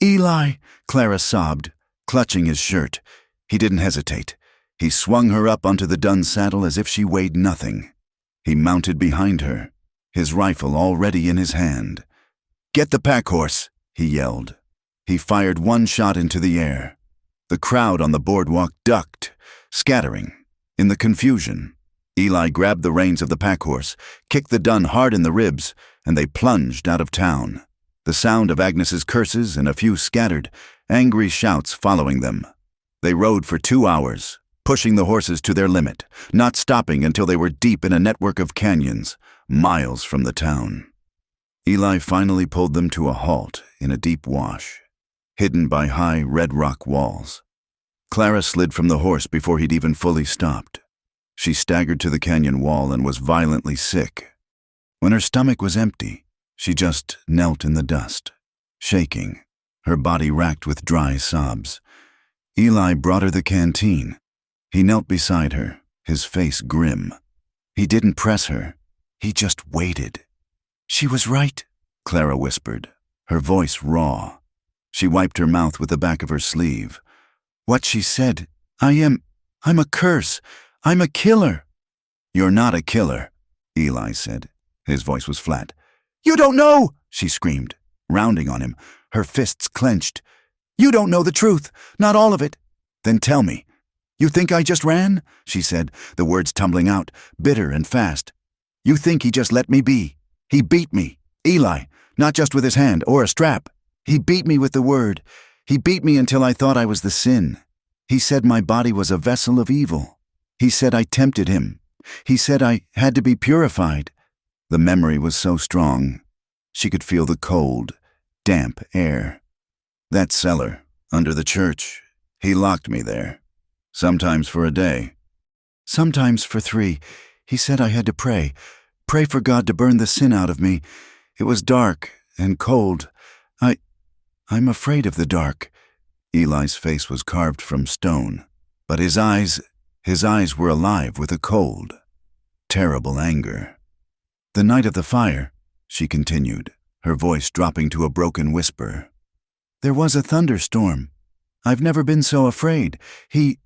"Eli," Clara sobbed, clutching his shirt. He didn't hesitate. He swung her up onto the dun saddle as if she weighed nothing. He mounted behind her, his rifle already in his hand. "Get the pack horse," he yelled. He fired one shot into the air. The crowd on the boardwalk ducked, scattering. In the confusion, Eli grabbed the reins of the pack horse, kicked the dun hard in the ribs, and they plunged out of town. The sound of Agnes's curses and a few scattered, angry shouts following them. They rode for 2 hours, pushing the horses to their limit, not stopping until they were deep in a network of canyons, miles from the town. Eli finally pulled them to a halt in a deep wash, hidden by high red rock walls. Clara slid from the horse before he'd even fully stopped. She staggered to the canyon wall and was violently sick. When her stomach was empty, she just knelt in the dust, shaking, her body racked with dry sobs. Eli brought her the canteen. He knelt beside her, his face grim. He didn't press her. He just waited. "She was right," Clara whispered, her voice raw. She wiped her mouth with the back of her sleeve. "What she said, I'm a curse. I'm a killer." "You're not a killer," Eli said. His voice was flat. "You don't know," she screamed, rounding on him, her fists clenched. "You don't know the truth, not all of it." "Then tell me." "You think I just ran?" she said, the words tumbling out, bitter and fast. "You think he just let me be? He beat me. Eli, not just with his hand or a strap. He beat me with the word. He beat me until I thought I was the sin. He said my body was a vessel of evil. He said I tempted him. He said I had to be purified." The memory was so strong. She could feel the cold, damp air. "That cellar, under the church, he locked me there. Sometimes for a day. Sometimes for 3. He said I had to pray for God to burn the sin out of me. It was dark and cold. I'm afraid of the dark." Eli's face was carved from stone, but his eyes were alive with a cold, terrible anger. "The night of the fire," she continued, her voice dropping to a broken whisper. "There was a thunderstorm. I've never been so afraid. He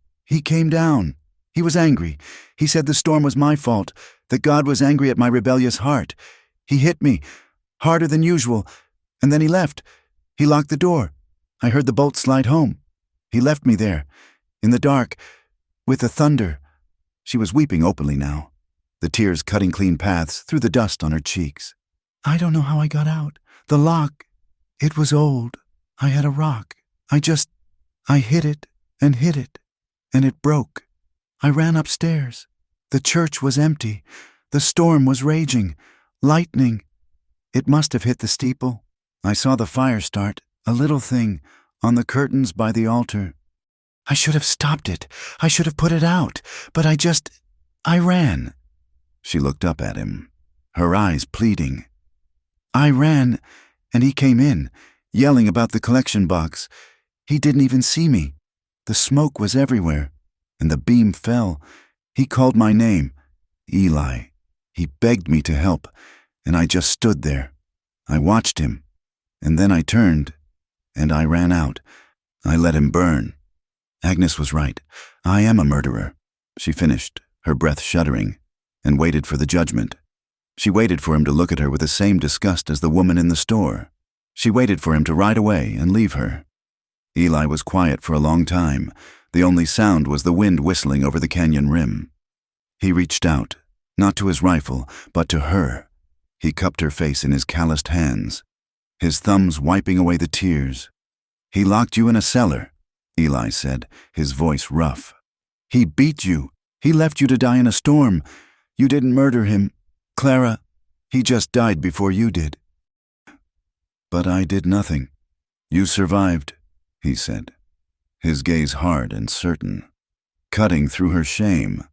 came down. He was angry. He said the storm was my fault, that God was angry at my rebellious heart. He hit me, harder than usual, and then he left. He locked the door. I heard the bolt slide home. He left me there, in the dark, with the thunder." She was weeping openly now, the tears cutting clean paths through the dust on her cheeks. "I don't know how I got out. The lock, it was old. I had a rock. I hit it, and it broke. I ran upstairs. The church was empty. The storm was raging. Lightning. It must have hit the steeple. I saw the fire start, a little thing, on the curtains by the altar. I should have stopped it. I should have put it out. But I ran." She looked up at him, her eyes pleading. "I ran, and he came in, yelling about the collection box. He didn't even see me. The smoke was everywhere, and the beam fell. He called my name, Eli. He begged me to help, and I just stood there. I watched him, and then I turned, and I ran out. I let him burn. Agnes was right. I am a murderer," she finished, her breath shuddering, and waited for the judgment. She waited for him to look at her with the same disgust as the woman in the store. She waited for him to ride away and leave her. Eli was quiet for a long time. The only sound was the wind whistling over the canyon rim. He reached out, not to his rifle, but to her. He cupped her face in his calloused hands, his thumbs wiping away the tears. "He locked you in a cellar," Eli said, his voice rough. "He beat you. He left you to die in a storm. You didn't murder him, Clara. He just died before you did." "But I did nothing. You survived," he said, his gaze hard and certain, cutting through her shame.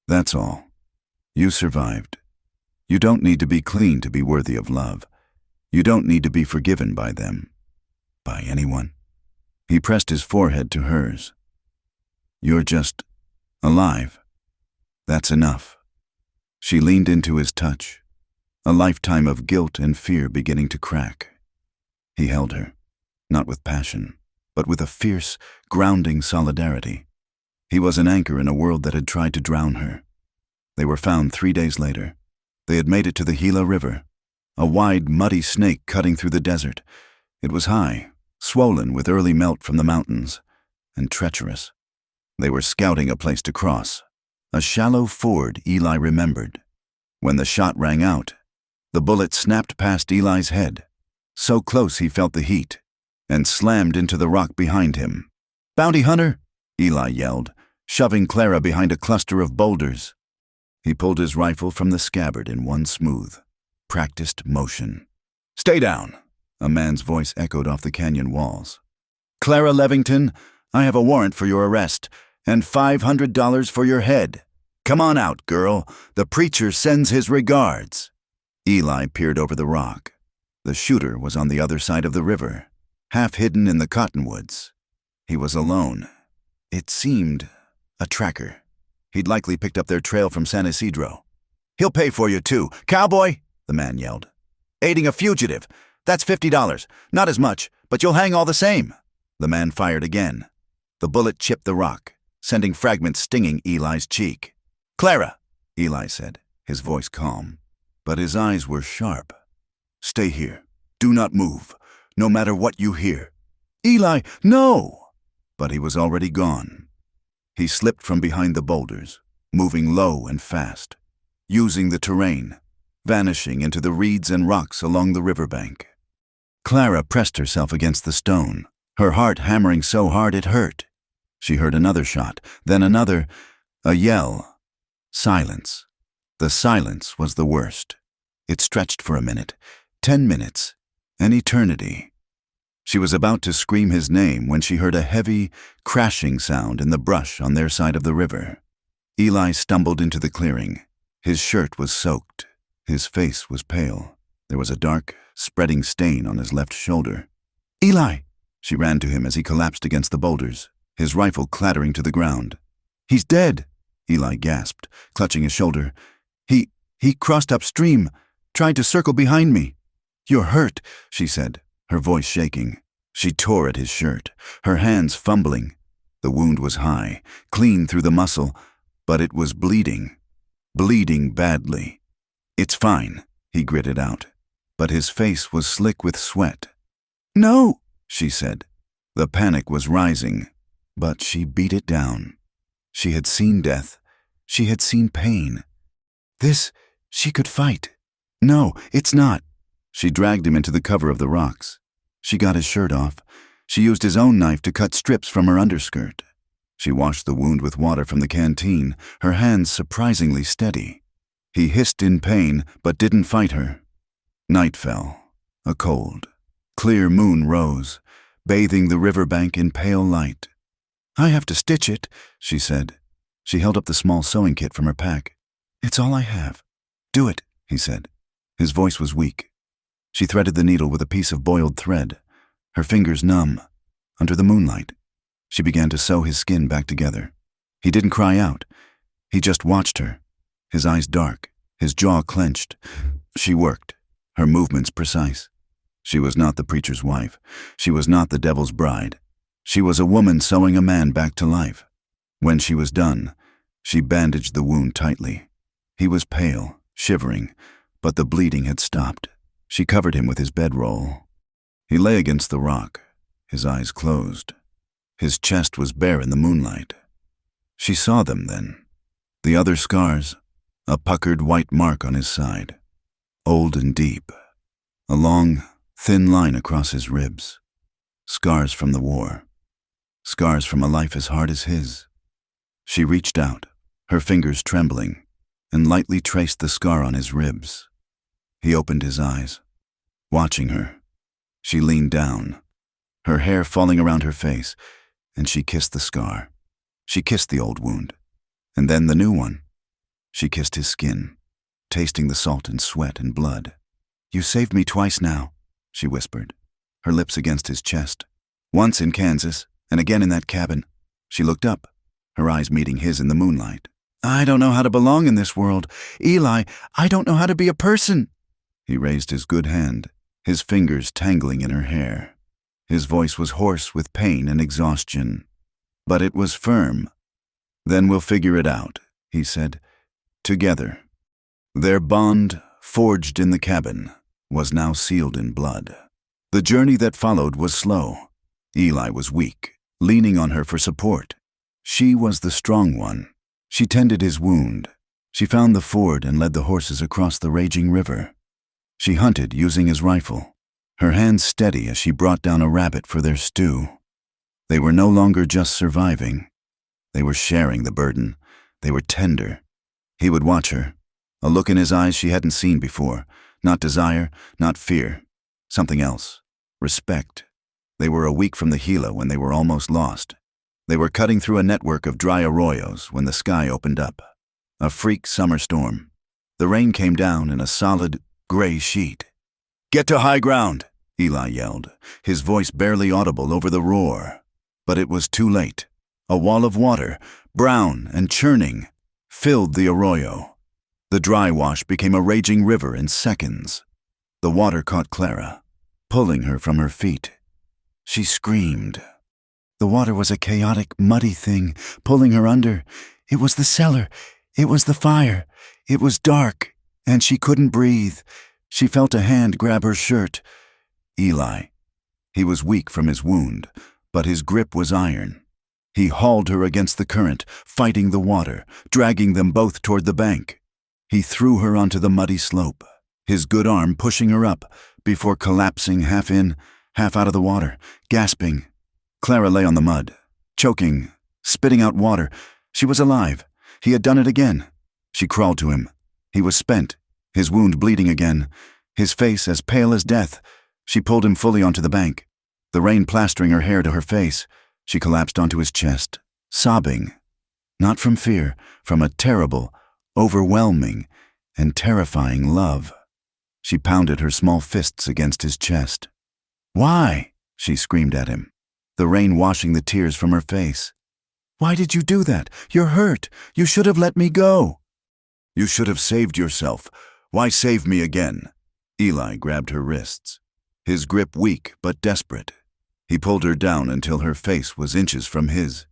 "That's all. You survived. You don't need to be clean to be worthy of love. You don't need to be forgiven by them, by anyone." He pressed his forehead to hers. "You're just alive. That's enough." She leaned into his touch, a lifetime of guilt and fear beginning to crack. He held her, not with passion, but with a fierce, grounding solidarity. He was an anchor in a world that had tried to drown her. They were found 3 days later. They had made it to the Gila River, a wide, muddy snake cutting through the desert. It was high, swollen with early melt from the mountains, and treacherous. They were scouting a place to cross, a shallow ford Eli remembered. When the shot rang out, the bullet snapped past Eli's head, so close he felt the heat, and slammed into the rock behind him. "Bounty hunter!" Eli yelled, shoving Clara behind a cluster of boulders. He pulled his rifle from the scabbard in one smooth, practiced motion. "Stay down," a man's voice echoed off the canyon walls. "Clara Levington, I have a warrant for your arrest, and $500 for your head. Come on out, girl. The preacher sends his regards." Eli peered over the rock. The shooter was on the other side of the river, half hidden in the cottonwoods. He was alone. It seemed a tracker. He'd likely picked up their trail from San Isidro. "He'll pay for you, too. Cowboy!" the man yelled. "Aiding a fugitive. That's $50. Not as much, but you'll hang all the same." The man fired again. The bullet chipped the rock, sending fragments stinging Eli's cheek. "Clara," Eli said, his voice calm, but his eyes were sharp. "Stay here. Do not move, no matter what you hear." "Eli, no!" But he was already gone. He slipped from behind the boulders, moving low and fast, using the terrain, vanishing into the reeds and rocks along the riverbank. Clara pressed herself against the stone, her heart hammering so hard it hurt. She heard another shot, then another, a yell. Silence. The silence was the worst. It stretched for a minute, 10 minutes, an eternity. She was about to scream his name when she heard a heavy, crashing sound in the brush on their side of the river. Eli stumbled into the clearing. His shirt was soaked. His face was pale. There was a dark, spreading stain on his left shoulder. "Eli!" She ran to him as he collapsed against the boulders, his rifle clattering to the ground. "He's dead!" Eli gasped, clutching his shoulder. He crossed upstream, tried to circle behind me. "You're hurt," she said, her voice shaking. She tore at his shirt, her hands fumbling. The wound was high, clean through the muscle, but it was bleeding. Bleeding badly. "It's fine," he gritted out, but his face was slick with sweat. "No," she said. The panic was rising, but she beat it down. She had seen death. She had seen pain. This, she could fight. "No, it's not." She dragged him into the cover of the rocks. She got his shirt off. She used his own knife to cut strips from her underskirt. She washed the wound with water from the canteen, her hands surprisingly steady. He hissed in pain, but didn't fight her. Night fell. A cold, clear moon rose, bathing the riverbank in pale light. "I have to stitch it," she said. She held up the small sewing kit from her pack. "It's all I have." "Do it," he said. His voice was weak. She threaded the needle with a piece of boiled thread, her fingers numb. Under the moonlight, she began to sew his skin back together. He didn't cry out. He just watched her, his eyes dark, his jaw clenched. She worked, her movements precise. She was not the preacher's wife. She was not the devil's bride. She was a woman sewing a man back to life. When she was done, she bandaged the wound tightly. He was pale, shivering, but the bleeding had stopped. She covered him with his bedroll. He lay against the rock, his eyes closed. His chest was bare in the moonlight. She saw them then. The other scars, a puckered white mark on his side, old and deep. A long, thin line across his ribs. Scars from the war. Scars from a life as hard as his. She reached out, her fingers trembling, and lightly traced the scar on his ribs. He opened his eyes, watching her. She leaned down, her hair falling around her face, and she kissed the scar. She kissed the old wound, and then the new one. She kissed his skin, tasting the salt and sweat and blood. "You saved me twice now," she whispered, her lips against his chest. "Once in Kansas, and again in that cabin." She looked up, her eyes meeting his in the moonlight. "I don't know how to belong in this world. Eli, I don't know how to be a person." He raised his good hand, his fingers tangling in her hair. His voice was hoarse with pain and exhaustion, but it was firm. "Then we'll figure it out," he said, "together." Their bond, forged in the cabin, was now sealed in blood. The journey that followed was slow. Eli was weak, leaning on her for support. She was the strong one. She tended his wound. She found the ford and led the horses across the raging river. She hunted using his rifle, her hands steady as she brought down a rabbit for their stew. They were no longer just surviving. They were sharing the burden. They were tender. He would watch her, a look in his eyes she hadn't seen before. Not desire, not fear. Something else. Respect. They were a week from the Gila when they were almost lost. They were cutting through a network of dry arroyos when the sky opened up. A freak summer storm. The rain came down in a solid, gray sheet. "Get to high ground," Eli yelled, his voice barely audible over the roar. But it was too late. A wall of water, brown and churning, filled the arroyo. The dry wash became a raging river in seconds. The water caught Clara, pulling her from her feet. She screamed. The water was a chaotic, muddy thing, pulling her under. It was the cellar. It was the fire. It was dark, and she couldn't breathe. She felt a hand grab her shirt. Eli. He was weak from his wound, but his grip was iron. He hauled her against the current, fighting the water, dragging them both toward the bank. He threw her onto the muddy slope, his good arm pushing her up, before collapsing half in, half out of the water, gasping. Clara lay on the mud, choking, spitting out water. She was alive. He had done it again. She crawled to him. He was spent, his wound bleeding again, his face as pale as death. She pulled him fully onto the bank, the rain plastering her hair to her face. She collapsed onto his chest, sobbing, not from fear, from a terrible, overwhelming, and terrifying love. She pounded her small fists against his chest. "Why?" she screamed at him, the rain washing the tears from her face. "Why did you do that? You're hurt. You should have let me go." "You should have saved yourself. Why save me again?" Eli grabbed her wrists, his grip weak but desperate. He pulled her down until her face was inches from his.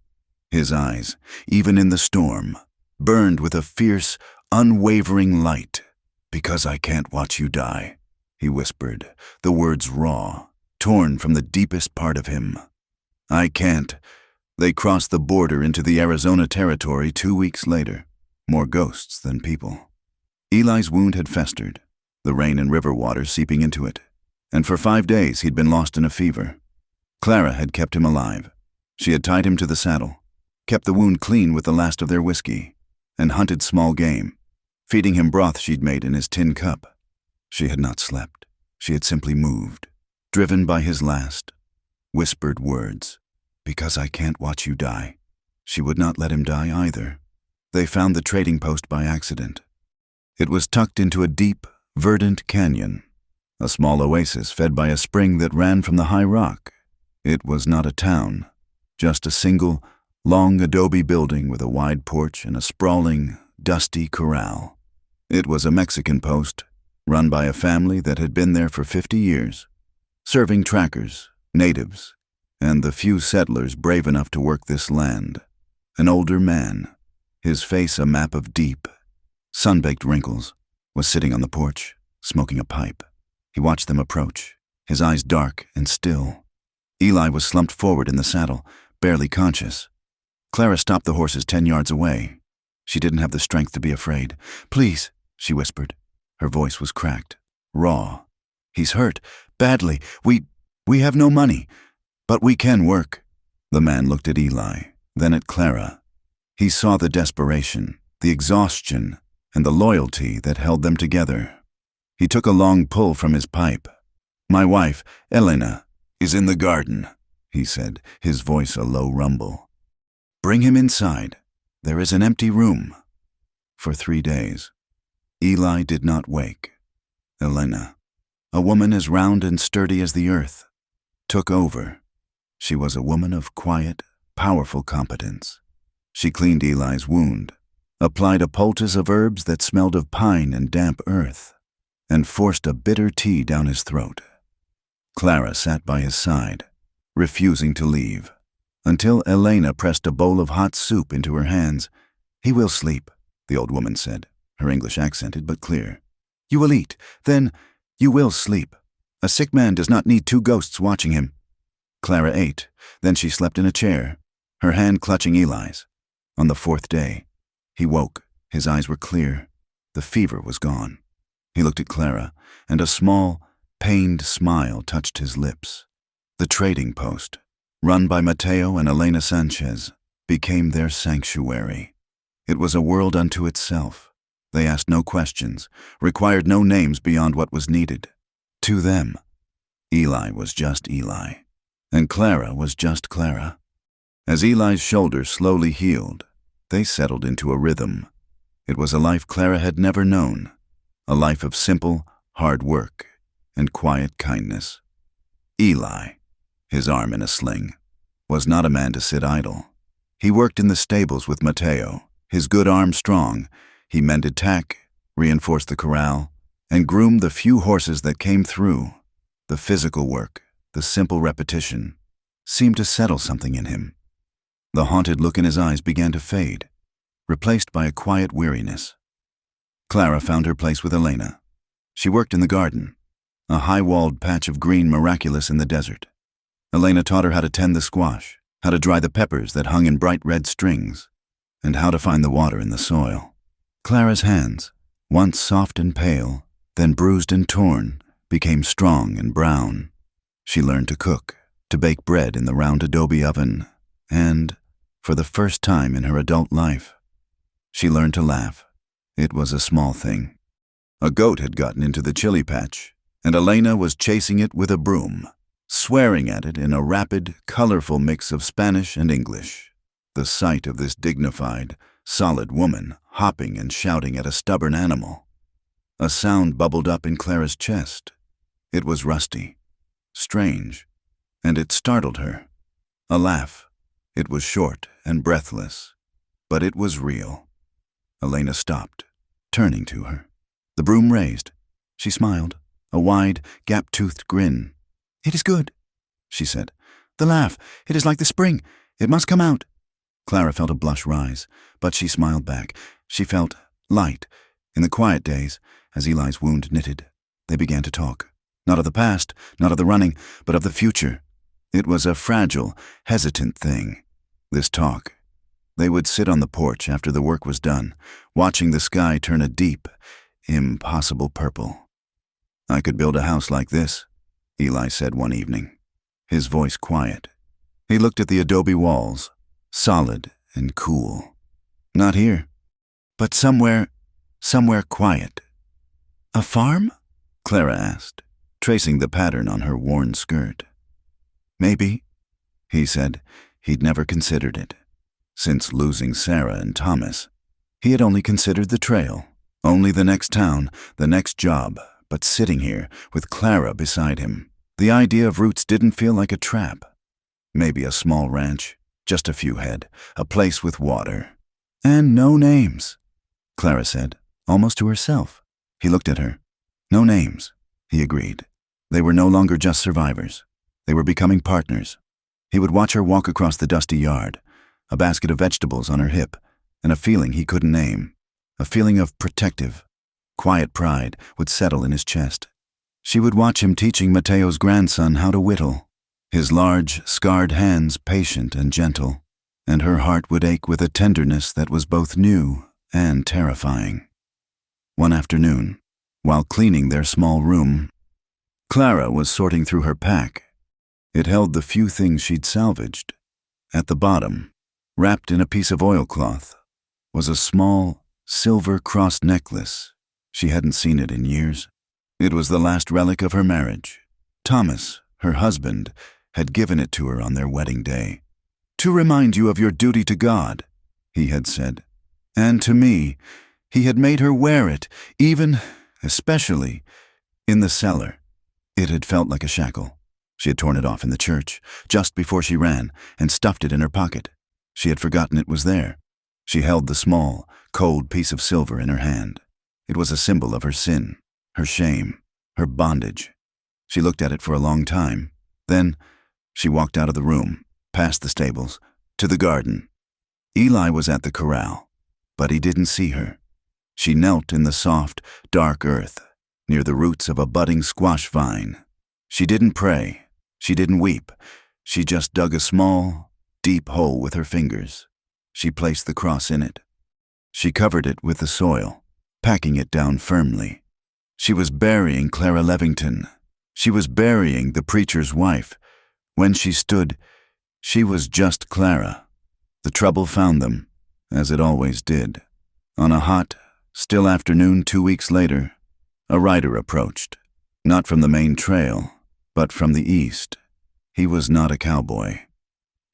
His eyes, even in the storm, burned with a fierce, unwavering light. "Because I can't watch you die," he whispered, the words raw, torn from the deepest part of him. "I can't." They crossed the border into the Arizona territory 2 weeks later, more ghosts than people. Eli's wound had festered, the rain and river water seeping into it, and for 5 days he'd been lost in a fever. Clara had kept him alive. She had tied him to the saddle, kept the wound clean with the last of their whiskey, and hunted small game, feeding him broth she'd made in his tin cup. She had not slept. She had simply moved, driven by his last, whispered words. "Because I can't watch you die." She would not let him die either. They found the trading post by accident. It was tucked into a deep, verdant canyon, a small oasis fed by a spring that ran from the high rock. It was not a town, just a single, long adobe building with a wide porch and a sprawling, dusty corral. It was a Mexican post, run by a family that had been there for 50 years, serving trackers, natives, and the few settlers brave enough to work this land. An older man, his face a map of deep, sun-baked wrinkles, was sitting on the porch, smoking a pipe. He watched them approach, his eyes dark and still. Eli was slumped forward in the saddle, barely conscious. Clara stopped the horses 10 yards away. She didn't have the strength to be afraid. "Please," she whispered. Her voice was cracked, raw. "He's hurt, badly. We have no money, but we can work." The man looked at Eli, then at Clara. He saw the desperation, the exhaustion, and the loyalty that held them together. He took a long pull from his pipe. "My wife, Elena, is in the garden," he said, his voice a low rumble. "Bring him inside. There is an empty room." For 3 days, Eli did not wake. Elena, a woman as round and sturdy as the earth, took over. She was a woman of quiet, powerful competence. She cleaned Eli's wound, applied a poultice of herbs that smelled of pine and damp earth, and forced a bitter tea down his throat. Clara sat by his side, refusing to leave, until Elena pressed a bowl of hot soup into her hands. "He will sleep," the old woman said, her English accented but clear. "You will eat, then you will sleep. A sick man does not need 2 ghosts watching him." Clara ate, then she slept in a chair, her hand clutching Eli's. On the 4th day, he woke. His eyes were clear. The fever was gone. He looked at Clara, and a small, pained smile touched his lips. The trading post, run by Mateo and Elena Sanchez, became their sanctuary. It was a world unto itself. They asked no questions, required no names beyond what was needed. To them, Eli was just Eli, and Clara was just Clara. As Eli's shoulders slowly healed, they settled into a rhythm. It was a life Clara had never known, a life of simple, hard work and quiet kindness. Eli, his arm in a sling, was not a man to sit idle. He worked in the stables with Mateo, his good arm strong. He mended tack, reinforced the corral, and groomed the few horses that came through. The physical work, the simple repetition, seemed to settle something in him. The haunted look in his eyes began to fade, replaced by a quiet weariness. Clara found her place with Elena. She worked in the garden, a high-walled patch of green miraculous in the desert. Elena taught her how to tend the squash, how to dry the peppers that hung in bright red strings, and how to find the water in the soil. Clara's hands, once soft and pale, then bruised and torn, became strong and brown. She learned to cook, to bake bread in the round adobe oven, and, for the first time in her adult life, she learned to laugh. It was a small thing. A goat had gotten into the chili patch, and Elena was chasing it with a broom, swearing at it in a rapid, colorful mix of Spanish and English. The sight of this dignified, solid woman hopping and shouting at a stubborn animal. A sound bubbled up in Clara's chest. It was rusty, strange, and it startled her. A laugh. It was short and breathless, but it was real. Elena stopped, turning to her. The broom raised. She smiled, a wide, gap-toothed grin. "It is good," she said. "The laugh, it is like the spring. It must come out." Clara felt a blush rise, but she smiled back. She felt light. In the quiet days, as Eli's wound knitted, they began to talk. Not of the past, not of the running, but of the future. It was a fragile, hesitant thing, this talk. They would sit on the porch after the work was done, watching the sky turn a deep, impossible purple. "I could build a house like this," Eli said one evening, his voice quiet. He looked at the adobe walls, solid and cool. "Not here, but somewhere quiet." "A farm?" Clara asked, tracing the pattern on her worn skirt. "Maybe," he said. He'd never considered it. Since losing Sarah and Thomas, he had only considered the trail, only the next town, the next job, but sitting here with Clara beside him, the idea of roots didn't feel like a trap. Maybe a small ranch, just a few head, a place with water. "And no names," Clara said, almost to herself. He looked at her. "No names," he agreed. They were no longer just survivors. They were becoming partners. He would watch her walk across the dusty yard, a basket of vegetables on her hip, and a feeling he couldn't name. A feeling of protective, quiet pride would settle in his chest. She would watch him teaching Mateo's grandson how to whittle, his large, scarred hands patient and gentle, and her heart would ache with a tenderness that was both new and terrifying. One afternoon, while cleaning their small room, Clara was sorting through her pack. It held the few things she'd salvaged. At the bottom, wrapped in a piece of oilcloth, was a small, silver cross necklace. She hadn't seen it in years. It was the last relic of her marriage. Thomas, her husband, had given it to her on their wedding day. "To remind you of your duty to God," he had said. And to me, he had made her wear it, even, especially, in the cellar. It had felt like a shackle. She had torn it off in the church, just before she ran, and stuffed it in her pocket. She had forgotten it was there. She held the small, cold piece of silver in her hand. It was a symbol of her sin, her shame, her bondage. She looked at it for a long time. Then, she walked out of the room, past the stables, to the garden. Eli was at the corral, but he didn't see her. She knelt in the soft, dark earth, near the roots of a budding squash vine. She didn't pray. She didn't weep. She just dug a small, deep hole with her fingers. She placed the cross in it. She covered it with the soil, packing it down firmly. She was burying Clara Levington. She was burying the preacher's wife. When she stood, she was just Clara. The trouble found them, as it always did. On a hot, still afternoon 2 weeks later, a rider approached, not from the main trail, but from the east. He was not a cowboy.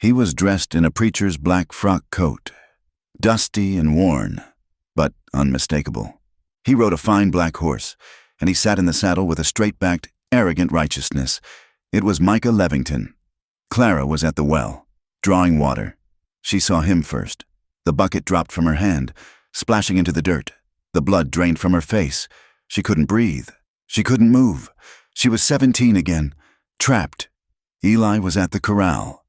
He was dressed in a preacher's black frock coat, dusty and worn, but unmistakable. He rode a fine black horse, and he sat in the saddle with a straight-backed, arrogant righteousness. It was Micah Levington. Clara was at the well, drawing water. She saw him first. The bucket dropped from her hand, splashing into the dirt. The blood drained from her face. She couldn't breathe. She couldn't move. She was 17 again, trapped. Eli was at the corral.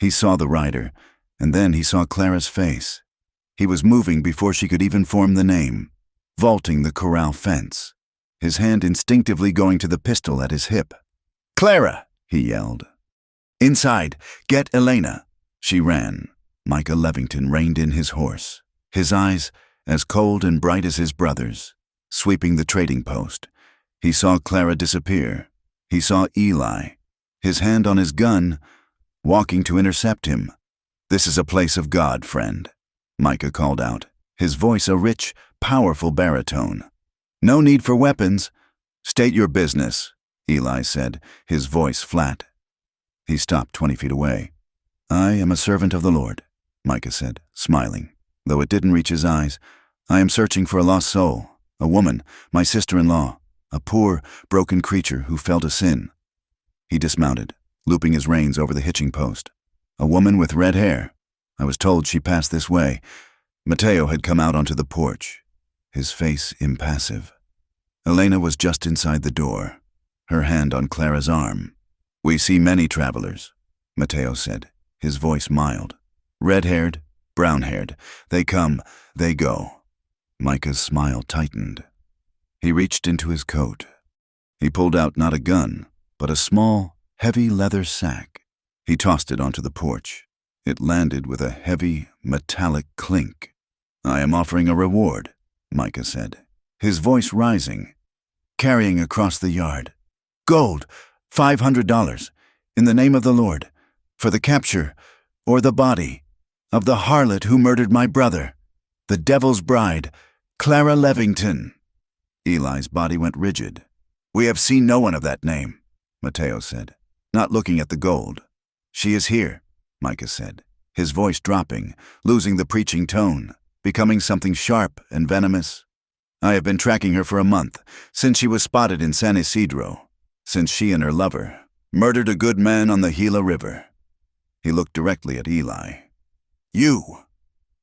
He saw the rider, and then he saw Clara's face. He was moving before she could even form the name, vaulting the corral fence, his hand instinctively going to the pistol at his hip. "Clara!" he yelled. "Inside! Get Elena!" She ran. Micah Levington reined in his horse, his eyes as cold and bright as his brother's, sweeping the trading post. He saw Clara disappear. He saw Eli, his hand on his gun, walking to intercept him. "This is a place of God, friend," Micah called out, his voice a rich, powerful baritone. "No need for weapons. State your business," Eli said, his voice flat. He stopped 20 feet away. "I am a servant of the Lord," Micah said, smiling, though it didn't reach his eyes. "I am searching for a lost soul, a woman, my sister-in-law, a poor, broken creature who fell to sin." He dismounted, looping his reins over the hitching post. "A woman with red hair. I was told she passed this way." Mateo had come out onto the porch, his face impassive. Elena was just inside the door, her hand on Clara's arm. "We see many travelers," Mateo said, his voice mild. "Red-haired, brown-haired. They come, they go." Micah's smile tightened. He reached into his coat. He pulled out not a gun, but a small, heavy leather sack. He tossed it onto the porch. It landed with a heavy, metallic clink. "I am offering a reward," Micah said, his voice rising, carrying across the yard. "Gold, $500, in the name of the Lord, for the capture, or the body, of the harlot who murdered my brother, the devil's bride, Clara Levington." Eli's body went rigid. "We have seen no one of that name," Mateo said, not looking at the gold. "She is here," Micah said, his voice dropping, losing the preaching tone, becoming something sharp and venomous. "I have been tracking her for a month, since she was spotted in San Isidro, since she and her lover murdered a good man on the Gila River." He looked directly at Eli. "You,"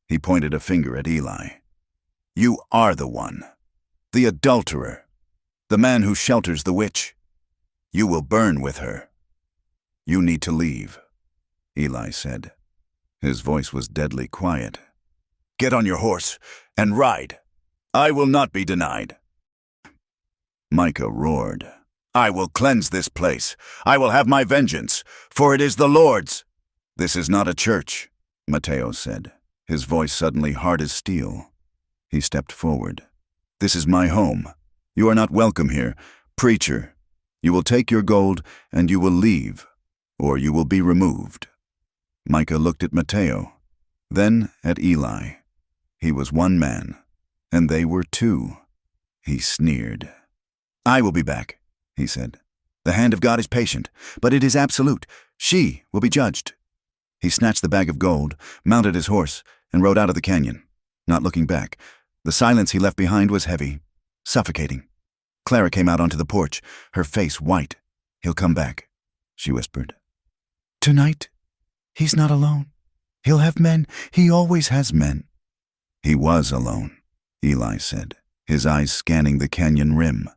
he pointed a finger at Eli. "You are the one. The adulterer. The man who shelters the witch. You will burn with her. You need to leave," Eli said. His voice was deadly quiet. "Get on your horse and ride. I will not be denied." Micah roared. "I will cleanse this place. I will have my vengeance, for it is the Lord's." "This is not a church," Mateo said, his voice suddenly hard as steel. He stepped forward. "This is my home. You are not welcome here. Preacher, you will take your gold and you will leave, or you will be removed." Micah looked at Mateo, then at Eli. He was one man, and they were two. He sneered. "I will be back," he said. "The hand of God is patient, but it is absolute. She will be judged." He snatched the bag of gold, mounted his horse, and rode out of the canyon, not looking back. The silence he left behind was heavy, suffocating. Clara came out onto the porch, her face white. "He'll come back," she whispered. "Tonight, he's not alone. He'll have men. He always has men." "He was alone," Eli said, his eyes scanning the canyon rim.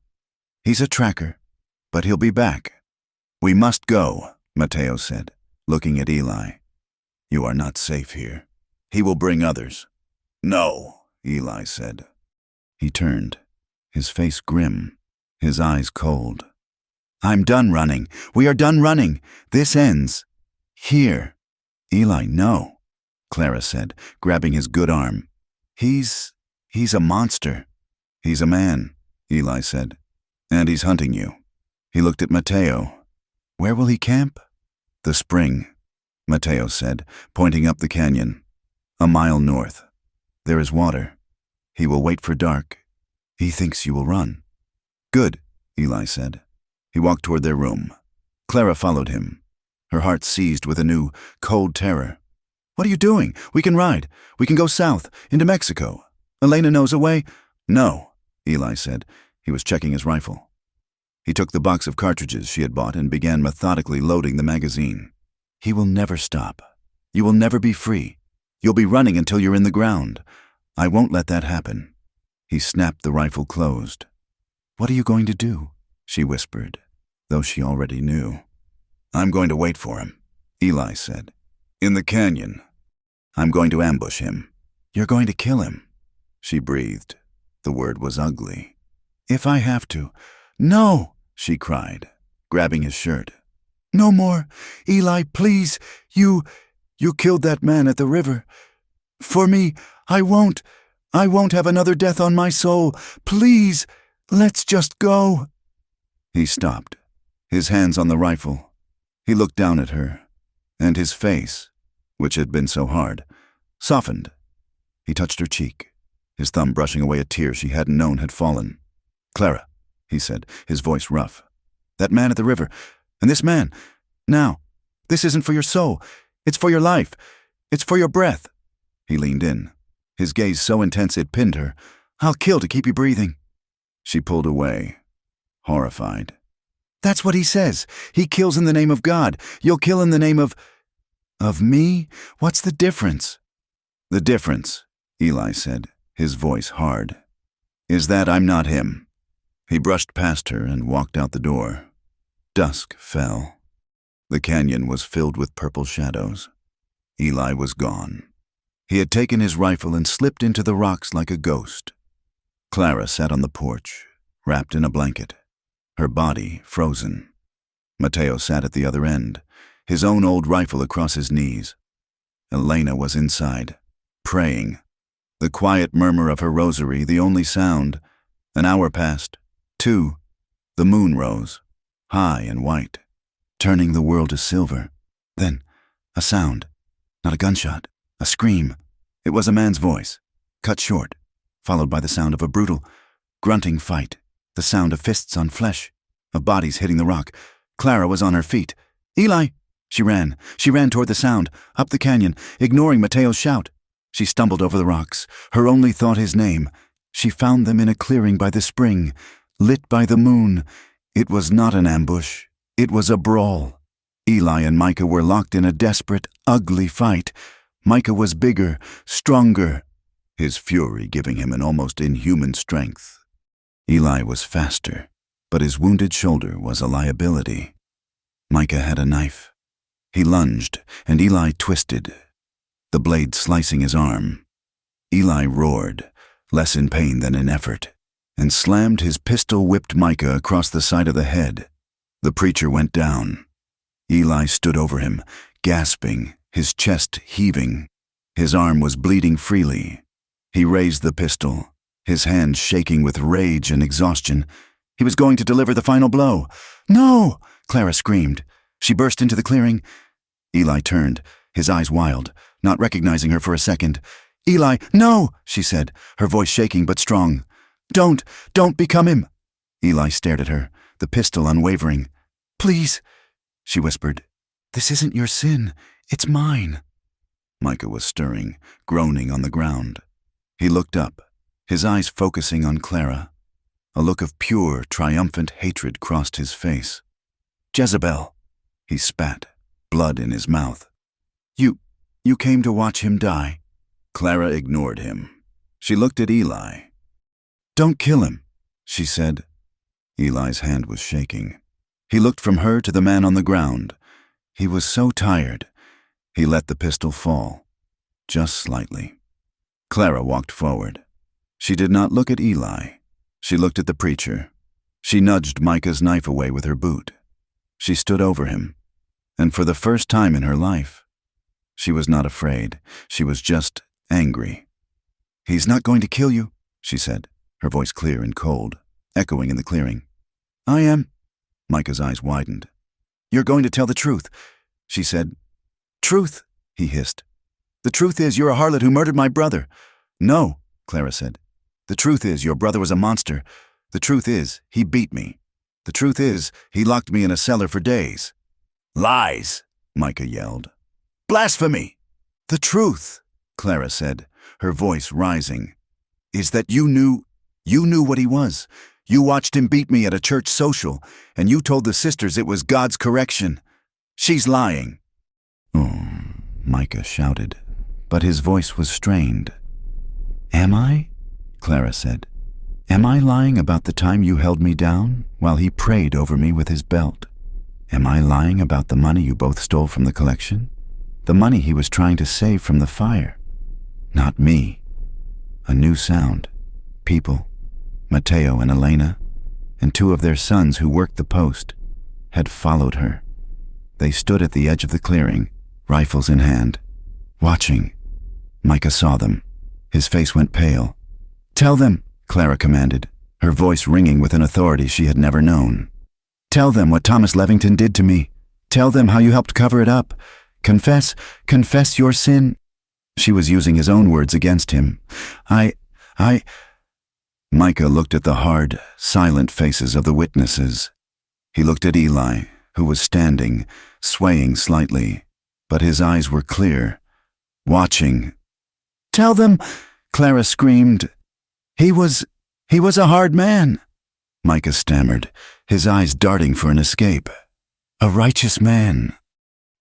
"He's a tracker, but he'll be back." "We must go," Mateo said, looking at Eli. "You are not safe here. He will bring others." "No," Eli said. He turned, his face grim, his eyes cold. "I'm done running. We are done running. This ends here." "Eli, no," Clara said, grabbing his good arm. He's a monster." "He's a man," Eli said, "and he's hunting you." He looked at Mateo. "Where will he camp?" "The spring," Mateo said, pointing up the canyon. "A mile north. There is water. He will wait for dark. He thinks you will run." "Good," Eli said. He walked toward their room. Clara followed him, her heart seized with a new, cold terror. "What are you doing? We can ride. We can go south, into Mexico. Elena knows a way." "No," Eli said. He was checking his rifle. He took the box of cartridges she had bought and began methodically loading the magazine. "He will never stop. You will never be free. You'll be running until you're in the ground. I won't let that happen." He snapped the rifle closed. "What are you going to do?" she whispered, though she already knew. "I'm going to wait for him," Eli said. "In the canyon. I'm going to ambush him." "You're going to kill him," she breathed. The word was ugly. "If I have to." "No," she cried, grabbing his shirt. "No more. Eli, please. You killed that man at the river. For me, I won't have another death on my soul. Please, let's just go." He stopped, his hands on the rifle. He looked down at her, and his face, which had been so hard, softened. He touched her cheek, his thumb brushing away a tear she hadn't known had fallen. "Clara," he said, his voice rough. "That man at the river, and this man. Now, this isn't for your soul. It's for your life. It's for your breath." He leaned in, his gaze so intense it pinned her. "I'll kill to keep you breathing." She pulled away, horrified. "That's what he says. He kills in the name of God. You'll kill in the name of me? What's the difference?" "The difference," Eli said, his voice hard, "is that I'm not him." He brushed past her and walked out the door. Dusk fell. The canyon was filled with purple shadows. Eli was gone. He had taken his rifle and slipped into the rocks like a ghost. Clara sat on the porch, wrapped in a blanket, her body frozen. Mateo sat at the other end, his own old rifle across his knees. Elena was inside, praying. The quiet murmur of her rosary, the only sound. An hour passed. 2. The moon rose, high and white, turning the world to silver. Then, a sound. Not a gunshot, a scream. It was a man's voice, cut short, followed by the sound of a brutal, grunting fight, the sound of fists on flesh, of bodies hitting the rock. Clara was on her feet. "Eli!" She ran toward the sound, up the canyon, ignoring Mateo's shout. She stumbled over the rocks, her only thought his name. She found them in a clearing by the spring, lit by the moon. It was not an ambush. It was a brawl. Eli and Micah were locked in a desperate, ugly fight. Micah was bigger, stronger, his fury giving him an almost inhuman strength. Eli was faster, but his wounded shoulder was a liability. Micah had a knife. He lunged, and Eli twisted, the blade slicing his arm. Eli roared, less in pain than in effort, and slammed his pistol-whipped Micah across the side of the head. The preacher went down. Eli stood over him, gasping, his chest heaving. His arm was bleeding freely. He raised the pistol, his hands shaking with rage and exhaustion. He was going to deliver the final blow. "No!" Clara screamed. She burst into the clearing. Eli turned, his eyes wild, not recognizing her for a second. "Eli, no!" she said, her voice shaking but strong. Don't become him." Eli stared at her, the pistol unwavering. "Please," she whispered. "This isn't your sin. It's mine." Micah was stirring, groaning on the ground. He looked up, his eyes focusing on Clara. A look of pure, triumphant hatred crossed his face. "Jezebel," he spat, blood in his mouth. You came to watch him die." Clara ignored him. She looked at Eli. "Don't kill him," she said. Eli's hand was shaking. He looked from her to the man on the ground. He was so tired. He let the pistol fall, just slightly. Clara walked forward. She did not look at Eli. She looked at the preacher. She nudged Micah's knife away with her boot. She stood over him, and for the first time in her life, she was not afraid. She was just angry. "He's not going to kill you," she said, her voice clear and cold, echoing in the clearing. "I am." Micah's eyes widened. "You're going to tell the truth," she said. "Truth," he hissed. "The truth is you're a harlot who murdered my brother." "No," Clara said. "The truth is your brother was a monster. The truth is he beat me. The truth is he locked me in a cellar for days." "Lies," Micah yelled. "Blasphemy!" "The truth," Clara said, her voice rising, "is that you knew what he was. You watched him beat me at a church social, and you told the sisters it was God's correction. She's lying." "Oh," Micah shouted, but his voice was strained. "Am I?" Clara said. "Am I lying about the time you held me down while he prayed over me with his belt? Am I lying about the money you both stole from the collection? The money he was trying to save from the fire? Not me." A new sound. People, Mateo and Elena, and 2 of their sons who worked the post, had followed her. They stood at the edge of the clearing, rifles in hand, watching. Micah saw them. His face went pale. "Tell them," Clara commanded, her voice ringing with an authority she had never known. "Tell them what Thomas Levington did to me. Tell them how you helped cover it up. Confess your sin." She was using his own words against him. I... Micah looked at the hard, silent faces of the witnesses. He looked at Eli, who was standing, swaying slightly, but his eyes were clear, watching. "Tell them," Clara screamed. He was a hard man," Micah stammered, his eyes darting for an escape. "A righteous man."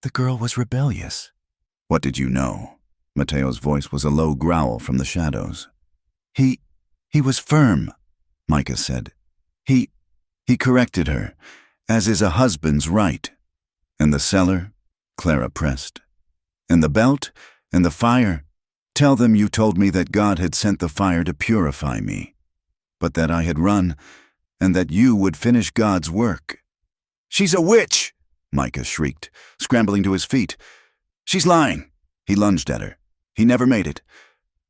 The girl was rebellious. "What did you know?" Mateo's voice was a low growl from the shadows. He was firm," Micah said. He corrected her, as is a husband's right. And the cellar? Clara pressed. And the belt? And the fire? Tell them you told me that God had sent the fire to purify me, but that I had run, and that you would finish God's work. She's a witch! Micah shrieked, scrambling to his feet. She's lying! He lunged at her. He never made it.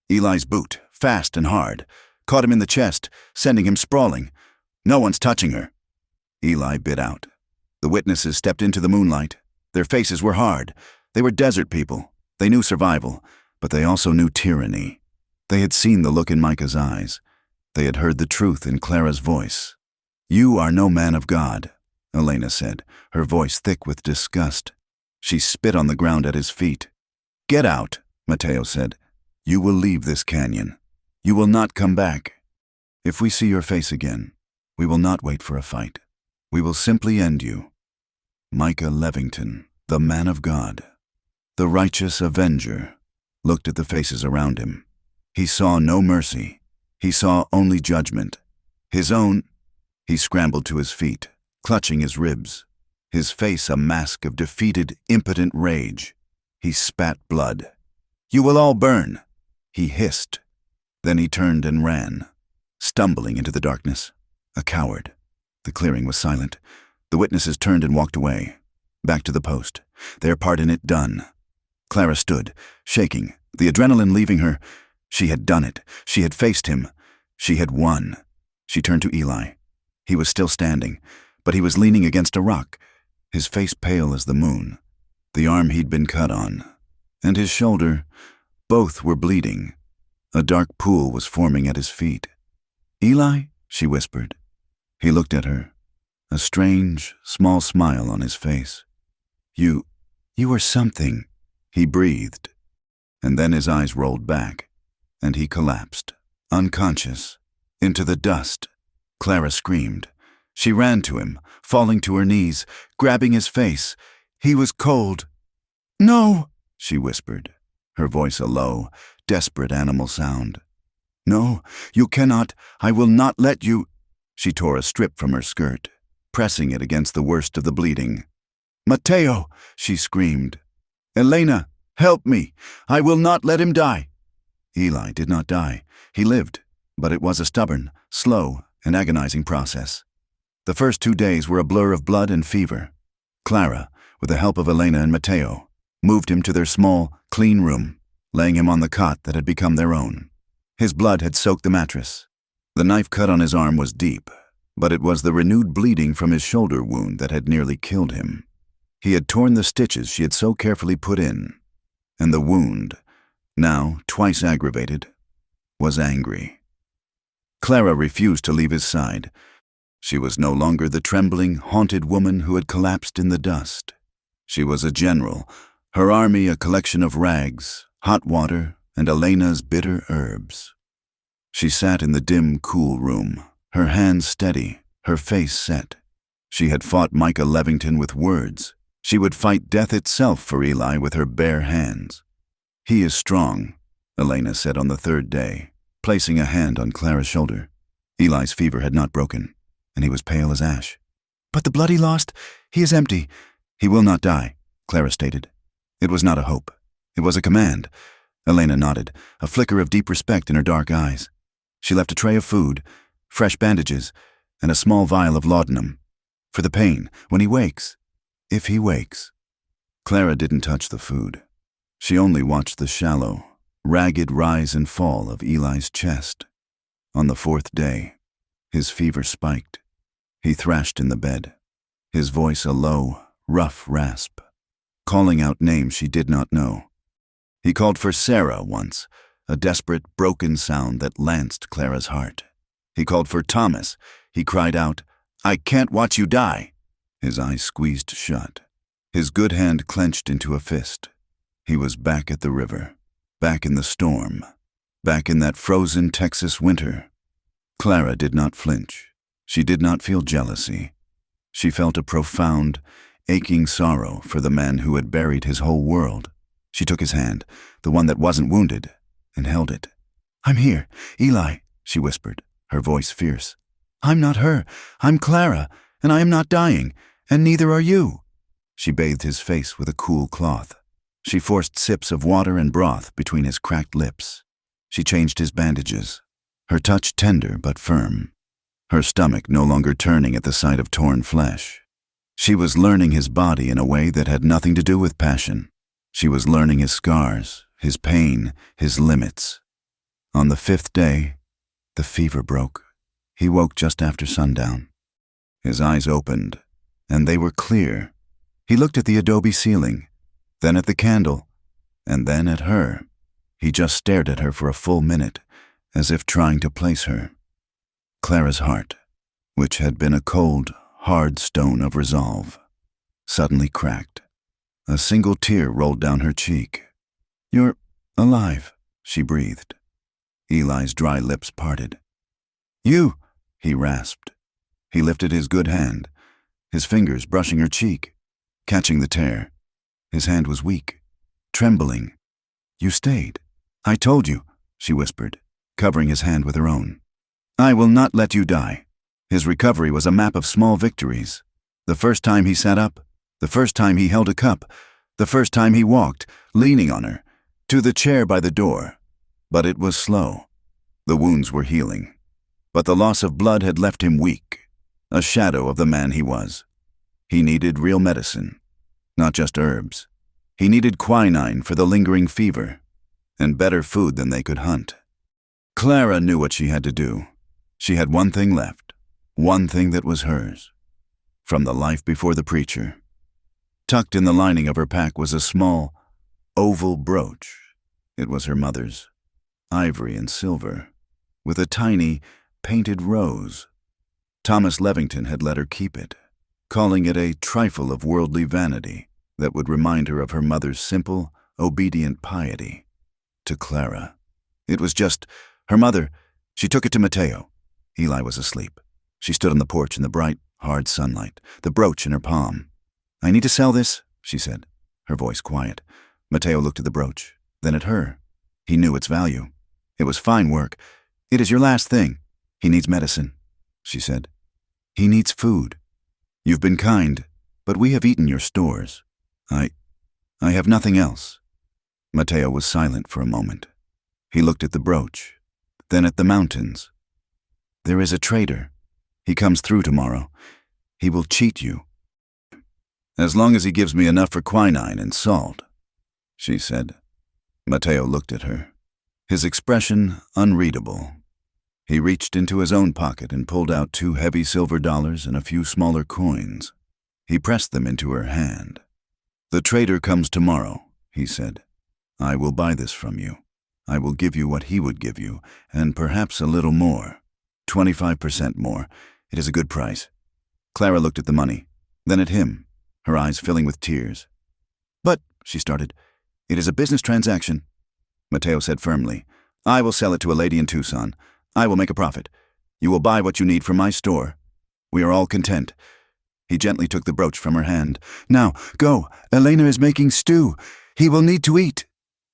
Eli's boot, fast and hard, caught him in the chest, sending him sprawling. No one's touching her. Eli bit out. The witnesses stepped into the moonlight. Their faces were hard. They were desert people. They knew survival, but they also knew tyranny. They had seen the look in Micah's eyes. They had heard the truth in Clara's voice. You are no man of God, Elena said, her voice thick with disgust. She spit on the ground at his feet. Get out, Mateo said. You will leave this canyon. You will not come back. If we see your face again, we will not wait for a fight. We will simply end you. Micah Levington, the man of God, the righteous avenger, looked at the faces around him. He saw no mercy. He saw only judgment. His own. He scrambled to his feet, clutching his ribs, his face a mask of defeated, impotent rage. He spat blood. You will all burn, he hissed. Then he turned and ran, stumbling into the darkness, a coward. The clearing was silent. The witnesses turned and walked away, back to the post, their part in it done. Clara stood, shaking, the adrenaline leaving her. She had done it. She had faced him. She had won. She turned to Eli. He was still standing, but he was leaning against a rock, his face pale as the moon, the arm he'd been cut on, and his shoulder. Both were bleeding. A dark pool was forming at his feet. Eli, she whispered. He looked at her, a strange, small smile on his face. You are something, he breathed. And then his eyes rolled back, and he collapsed, unconscious, into the dust. Clara screamed. She ran to him, falling to her knees, grabbing his face. He was cold. No, she whispered, her voice a low, desperate animal sound. No, you cannot. I will not let you. She tore a strip from her skirt, pressing it against the worst of the bleeding. Mateo, she screamed. Elena, help me. I will not let him die. Eli did not die. He lived, but it was a stubborn, slow, and agonizing process. The first 2 days were a blur of blood and fever. Clara, with the help of Elena and Mateo, moved him to their small, clean room, laying him on the cot that had become their own. His blood had soaked the mattress. The knife cut on his arm was deep, but it was the renewed bleeding from his shoulder wound that had nearly killed him. He had torn the stitches she had so carefully put in, and the wound, now twice aggravated, was angry. Clara refused to leave his side. She was no longer the trembling, haunted woman who had collapsed in the dust. She was a general, her army a collection of rags, hot water, and Elena's bitter herbs. She sat in the dim, cool room, her hands steady, her face set. She had fought Micah Levington with words. She would fight death itself for Eli with her bare hands. He is strong, Elena said on the 3rd day, placing a hand on Clara's shoulder. Eli's fever had not broken, and he was pale as ash. But the blood he lost, he is empty. He will not die, Clara stated. It was not a hope. It was a command. Elena nodded, a flicker of deep respect in her dark eyes. She left a tray of food, fresh bandages, and a small vial of laudanum. For the pain, when he wakes. If he wakes. Clara didn't touch the food. She only watched the shallow, ragged rise and fall of Eli's chest. On the 4th day, his fever spiked. He thrashed in the bed, his voice a low, rough rasp, calling out names she did not know. He called for Sarah once, a desperate, broken sound that lanced Clara's heart. He called for Thomas. He cried out, I can't watch you die. His eyes squeezed shut, his good hand clenched into a fist. He was back at the river, back in the storm, back in that frozen Texas winter. Clara did not flinch. She did not feel jealousy. She felt a profound, aching sorrow for the man who had buried his whole world. She took his hand, the one that wasn't wounded, and held it. I'm here, Eli, she whispered, her voice fierce. I'm not her. I'm Clara, and I am not dying, and neither are you. She bathed his face with a cool cloth. She forced sips of water and broth between his cracked lips. She changed his bandages, her touch tender but firm, her stomach no longer turning at the sight of torn flesh. She was learning his body in a way that had nothing to do with passion. She was learning his scars, his pain, his limits. On the 5th day, the fever broke. He woke just after sundown. His eyes opened, and they were clear. He looked at the adobe ceiling, then at the candle, and then at her. He just stared at her for a full minute, as if trying to place her. Clara's heart, which had been a cold, hard stone of resolve, suddenly cracked. A single tear rolled down her cheek. "You're alive," she breathed. Eli's dry lips parted. "You," he rasped. He lifted his good hand, his fingers brushing her cheek, catching the tear. His hand was weak, trembling. "You stayed. I told you," she whispered, covering his hand with her own. "I will not let you die." His recovery was a map of small victories. The first time he sat up, the first time he held a cup, the first time he walked, leaning on her, to the chair by the door. But it was slow. The wounds were healing. But the loss of blood had left him weak, a shadow of the man he was. He needed real medicine, not just herbs. He needed quinine for the lingering fever, and better food than they could hunt. Clara knew what she had to do. She had one thing left, one thing that was hers, from the life before the preacher. Tucked in the lining of her pack was a small, oval brooch. It was her mother's, ivory and silver, with a tiny, painted rose. Thomas Levington had let her keep it, calling it a trifle of worldly vanity that would remind her of her mother's simple, obedient piety. To Clara, it was just her mother. She took it to Mateo. Eli was asleep. She stood on the porch in the bright, hard sunlight, the brooch in her palm. "I need to sell this," she said, her voice quiet. Mateo looked at the brooch, then at her. He knew its value. "It was fine work. It is your last thing. He needs medicine," she said. "He needs food. You've been kind, but we have eaten your stores. I have nothing else." Mateo was silent for a moment. He looked at the brooch, then at the mountains. "There is a trader. He comes through tomorrow. He will cheat you." "As long as he gives me enough for quinine and salt," she said. Mateo looked at her, his expression unreadable. He reached into his own pocket and pulled out 2 heavy silver dollars and a few smaller coins. He pressed them into her hand. "The trader comes tomorrow," he said. "I will buy this from you. I will give you what he would give you, and perhaps a little more. 25% more. It is a good price." Clara looked at the money, then at him, her eyes filling with tears. "But," she started, "it is a business transaction." Mateo said firmly, "I will sell it to a lady in Tucson. I will make a profit. You will buy what you need from my store. We are all content." He gently took the brooch from her hand. "Now, go. Elena is making stew. He will need to eat."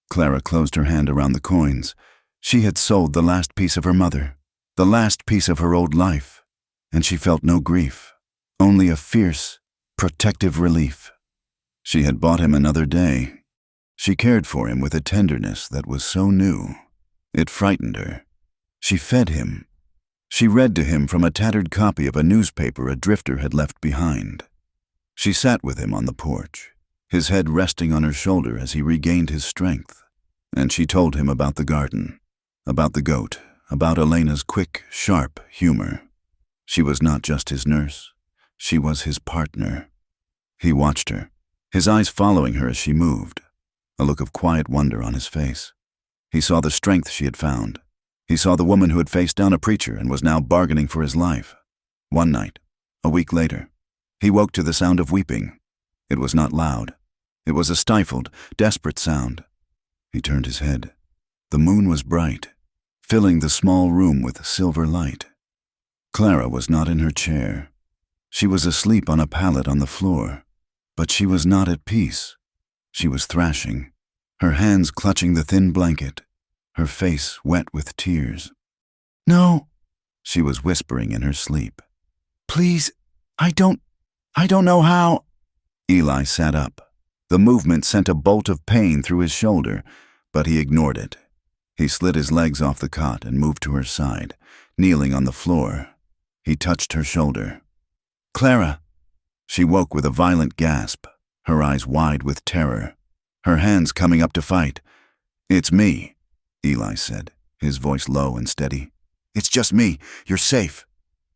Clara closed her hand around the coins. She had sold the last piece of her mother, the last piece of her old life, and she felt no grief, only a fierce, protective relief. She had bought him another day. She cared for him with a tenderness that was so new. It frightened her. She fed him. She read to him from a tattered copy of a newspaper a drifter had left behind. She sat with him on the porch, his head resting on her shoulder as he regained his strength, and she told him about the garden, about the goat, about Elena's quick, sharp humor. She was not just his nurse. She was his partner. He watched her, his eyes following her as she moved, a look of quiet wonder on his face. He saw the strength she had found. He saw the woman who had faced down a preacher and was now bargaining for his life. One night, a week later, he woke to the sound of weeping. It was not loud. It was a stifled, desperate sound. He turned his head. The moon was bright, filling the small room with silver light. Clara was not in her chair. She was asleep on a pallet on the floor, but she was not at peace. She was thrashing, her hands clutching the thin blanket, her face wet with tears. "No," She was whispering in her sleep. "Please, I don't know how." Eli sat up. The movement sent a bolt of pain through his shoulder, but he ignored it. He slid his legs off the cot and moved to her side, kneeling on the floor. He touched her shoulder. "Clara." She woke with a violent gasp, her eyes wide with terror, her hands coming up to fight. "It's me," Eli said, his voice low and steady. "It's just me. You're safe."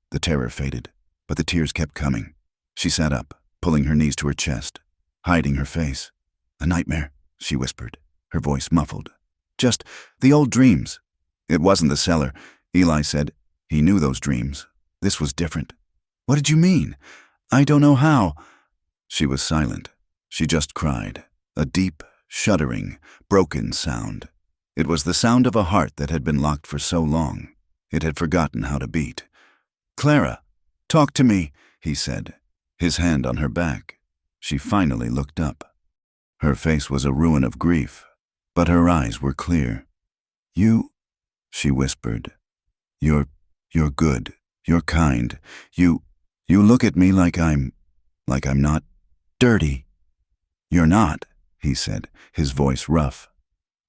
The terror faded, but the tears kept coming. She sat up, pulling her knees to her chest, hiding her face. "A nightmare," she whispered, her voice muffled. "Just the old dreams." "It wasn't the cellar," Eli said. He knew those dreams. This was different. "What did you mean?" "I don't know how." She was silent. She just cried, a deep, shuddering, broken sound. It was the sound of a heart that had been locked for so long. It had forgotten how to beat. "Clara, talk to me," he said, his hand on her back. She finally looked up. Her face was a ruin of grief, but her eyes were clear. "You," she whispered, You're good. You're kind. You look at me like I'm not dirty." "You're not," he said, his voice rough.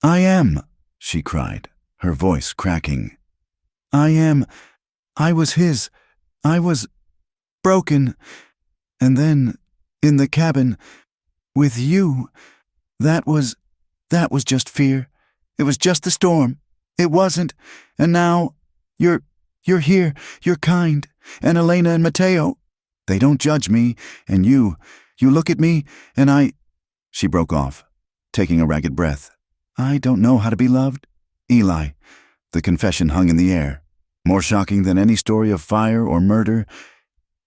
"I am," she cried, her voice cracking. "I am. I was his. I was broken. And then, in the cabin, with you, that was just fear. It was just the storm. It wasn't. And now, you're here. You're kind. And Elena and Mateo, they don't judge me. And you look at me, and I—" She broke off, taking a ragged breath. "I don't know how to be loved." "Eli." The confession hung in the air, more shocking than any story of fire or murder.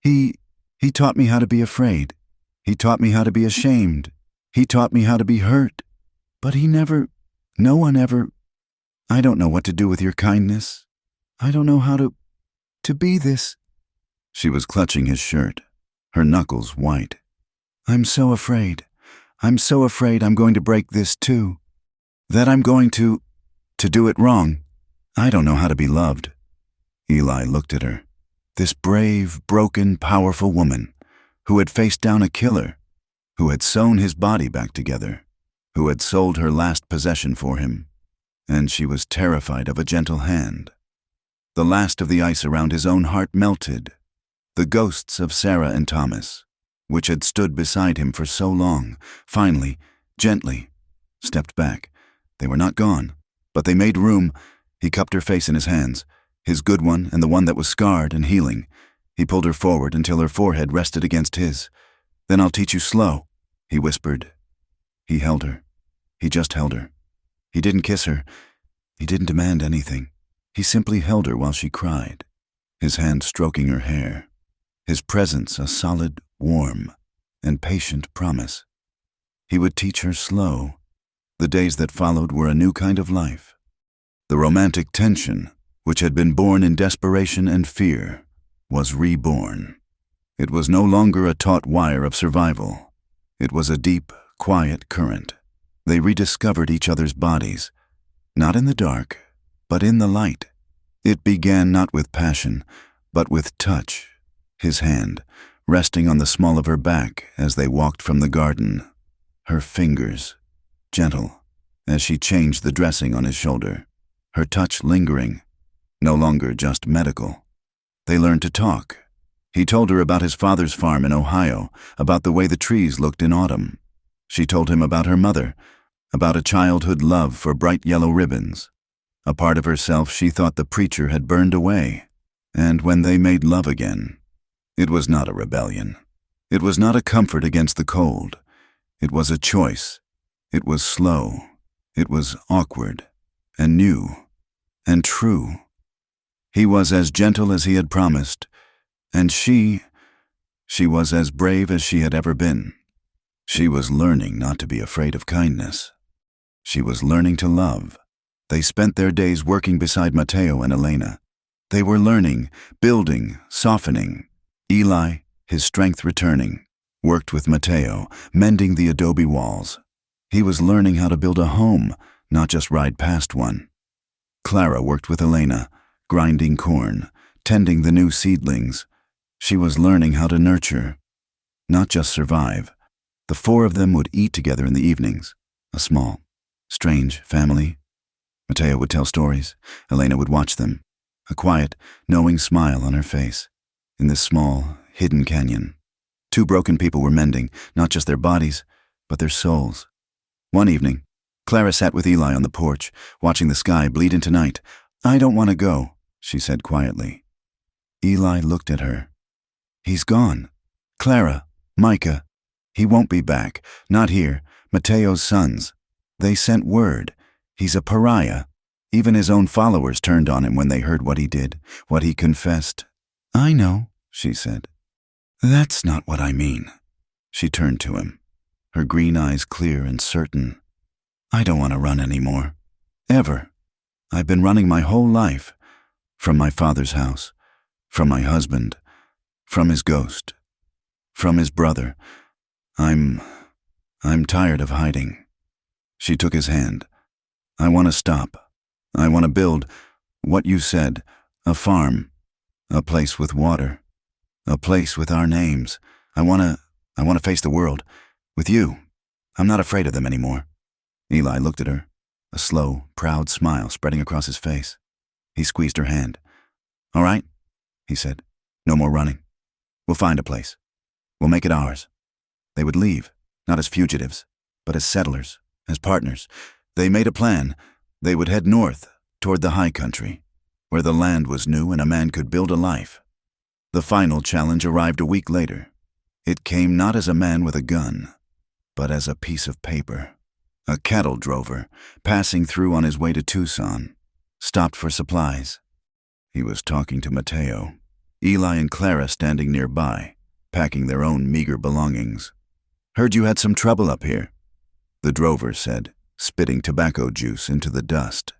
He taught me how to be afraid. He taught me how to be ashamed. He taught me how to be hurt. But no one ever— I don't know what to do with your kindness. I don't know how to be this." She was clutching his shirt, her knuckles white. "I'm so afraid. I'm so afraid I'm going to break this too. That I'm going to do it wrong. I don't know how to be loved." Eli looked at her. This brave, broken, powerful woman who had faced down a killer, who had sewn his body back together, who had sold her last possession for him. And she was terrified of a gentle hand. The last of the ice around his own heart melted. The ghosts of Sarah and Thomas, which had stood beside him for so long, finally, gently, stepped back. They were not gone, but they made room. He cupped her face in his hands, his good one and the one that was scarred and healing. He pulled her forward until her forehead rested against his. "Then I'll teach you slow," he whispered. He held her. He just held her. He didn't kiss her. He didn't demand anything. He simply held her while she cried, his hand stroking her hair, his presence a solid, warm, and patient promise. He would teach her slow. The days that followed were a new kind of life. The romantic tension, which had been born in desperation and fear, was reborn. It was no longer a taut wire of survival. It was a deep, quiet current. They rediscovered each other's bodies, not in the dark, but in the light. It began not with passion, but with touch, his hand resting on the small of her back as they walked from the garden, her fingers gentle as she changed the dressing on his shoulder, her touch lingering, no longer just medical. They learned to talk. He told her about his father's farm in Ohio, about the way the trees looked in autumn. She told him about her mother, about a childhood love for bright yellow ribbons. A part of herself she thought the preacher had burned away. And when they made love again, it was not a rebellion. It was not a comfort against the cold. It was a choice. It was slow. It was awkward and new and true. He was as gentle as he had promised, and she was as brave as she had ever been. She was learning not to be afraid of kindness. She was learning to love. They spent their days working beside Mateo and Elena. They were learning, building, softening. Eli, his strength returning, worked with Mateo, mending the adobe walls. He was learning how to build a home, not just ride past one. Clara worked with Elena, grinding corn, tending the new seedlings. She was learning how to nurture, not just survive. The four of them would eat together in the evenings, a small, strange family. Mateo would tell stories. Elena would watch them, a quiet, knowing smile on her face. In this small, hidden canyon, two broken people were mending, not just their bodies, but their souls. One evening, Clara sat with Eli on the porch, watching the sky bleed into night. "I don't want to go," she said quietly. Eli looked at her. "He's gone. Clara, Micah. He won't be back. Not here. Mateo's sons. They sent word. He's a pariah. Even his own followers turned on him when they heard what he did, what he confessed." "I know," she said. "That's not what I mean." She turned to him, her green eyes clear and certain. "I don't want to run anymore. Ever. I've been running my whole life. From my father's house. From my husband. From his ghost. From his brother. I'm tired of hiding." She took his hand. "I want to stop. I want to build what you said, a farm, a place with water, a place with our names. I want to face the world with you. I'm not afraid of them anymore." Eli looked at her, a slow, proud smile spreading across his face. He squeezed her hand. "All right," he said. "No more running. We'll find a place. We'll make it ours." They would leave, not as fugitives, but as settlers, as partners. They made a plan. They would head north, toward the high country, where the land was new and a man could build a life. The final challenge arrived a week later. It came not as a man with a gun, but as a piece of paper. A cattle drover, passing through on his way to Tucson, stopped for supplies. He was talking to Mateo, Eli and Clara standing nearby, packing their own meager belongings. "Heard you had some trouble up here," the drover said, spitting tobacco juice into the dust.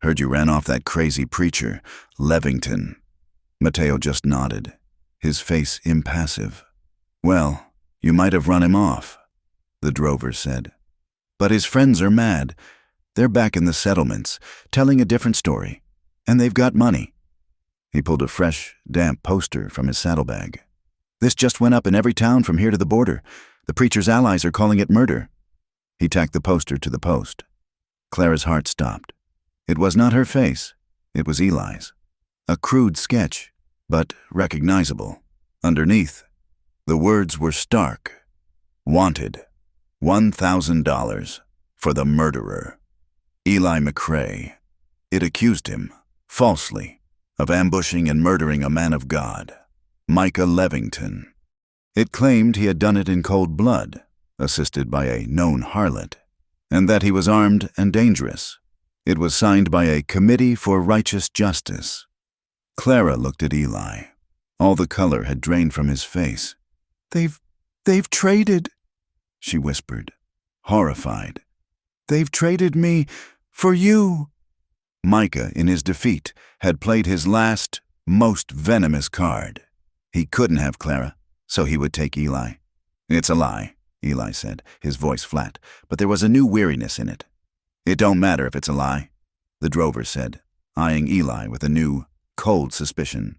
"Heard you ran off that crazy preacher, Levington." Mateo just nodded, his face impassive. "Well, you might have run him off," the drover said. "But his friends are mad. They're back in the settlements, telling a different story, and they've got money." He pulled a fresh, damp poster from his saddlebag. "This just went up in every town from here to the border. The preacher's allies are calling it murder." He tacked the poster to the post. Clara's heart stopped. It was not her face. It was Eli's. A crude sketch, but recognizable. Underneath, the words were stark. "Wanted. $1,000 for the murderer, Eli McCrae." It accused him, falsely, of ambushing and murdering a man of God, Micah Levington. It claimed he had done it in cold blood, assisted by a known harlot, and that he was armed and dangerous. It was signed by a Committee for Righteous Justice. Clara looked at Eli. All the color had drained from his face. They've traded," she whispered, horrified. "They've traded me for you." Micah, in his defeat, had played his last, most venomous card. He couldn't have Clara, so he would take Eli. "It's a lie," Eli said, his voice flat, but there was a new weariness in it. "It don't matter if it's a lie," the drover said, eyeing Eli with a new, cold suspicion.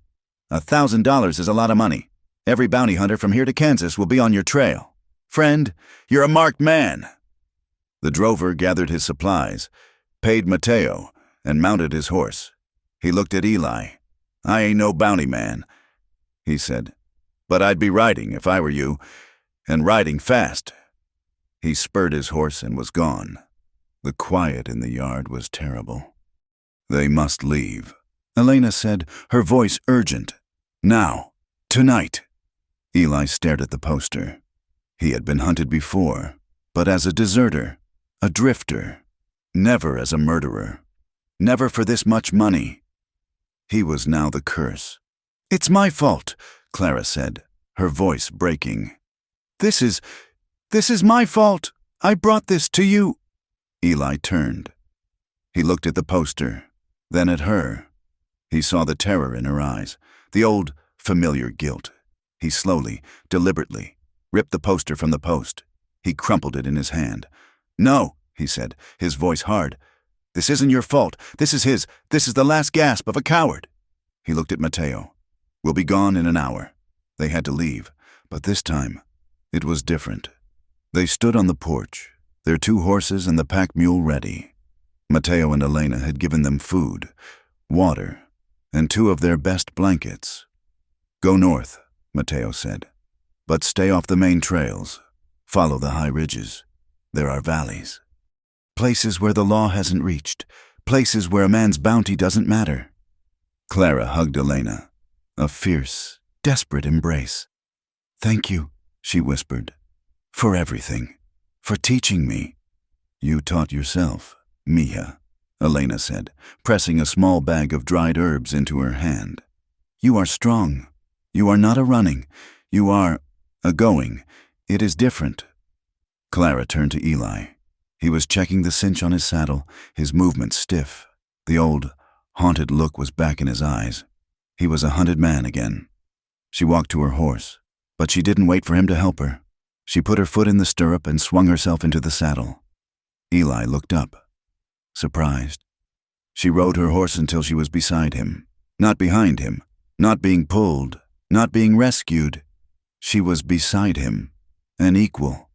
$1,000 is a lot of money. Every bounty hunter from here to Kansas will be on your trail. Friend, you're a marked man." The drover gathered his supplies, paid Mateo, and mounted his horse. He looked at Eli. "I ain't no bounty man," he said, "but I'd be riding if I were you, and riding fast." He spurred his horse and was gone. The quiet in the yard was terrible. "They must leave," Elena said, her voice urgent. "Now. Tonight." Eli stared at the poster. He had been hunted before, but as a deserter, a drifter, never as a murderer, never for this much money. He was now the curse. "It's my fault," Clara said, her voice breaking. This is my fault. I brought this to you." Eli turned. He looked at the poster, then at her. He saw the terror in her eyes, the old, familiar guilt. He slowly, deliberately, ripped the poster from the post. He crumpled it in his hand. "No," he said, his voice hard. "This isn't your fault. This is his. This is the last gasp of a coward." He looked at Mateo. "We'll be gone in an hour." They had to leave, but this time, it was different. They stood on the porch, their 2 horses and the pack mule ready. Mateo and Elena had given them food, water, and 2 of their best blankets. "Go north," Mateo said, "but stay off the main trails. Follow the high ridges. There are valleys. Places where the law hasn't reached, places where a man's bounty doesn't matter." Clara hugged Elena, a fierce, desperate embrace. "Thank you," she whispered, "for everything, for teaching me." "You taught yourself, Mija," Elena said, pressing a small bag of dried herbs into her hand. "You are strong. You are not a running. You are a going. It is different." Clara turned to Eli. He was checking the cinch on his saddle, his movements stiff. The old, haunted look was back in his eyes. He was a hunted man again. She walked to her horse, but she didn't wait for him to help her. She put her foot in the stirrup and swung herself into the saddle. Eli looked up, surprised. She rode her horse until she was beside him, not behind him, not being pulled, not being rescued. She was beside him, an equal.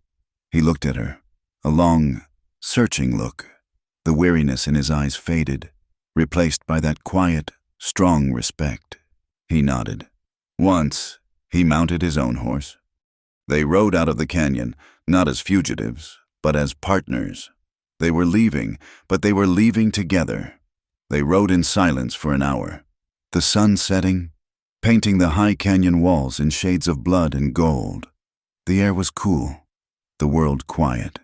He looked at her, a long, searching look. The weariness in his eyes faded, replaced by that quiet, strong respect. He nodded. Once, he mounted his own horse. They rode out of the canyon, not as fugitives, but as partners. They were leaving, but they were leaving together. They rode in silence for an hour. The sun setting, painting the high canyon walls in shades of blood and gold. The air was cool, the world quiet.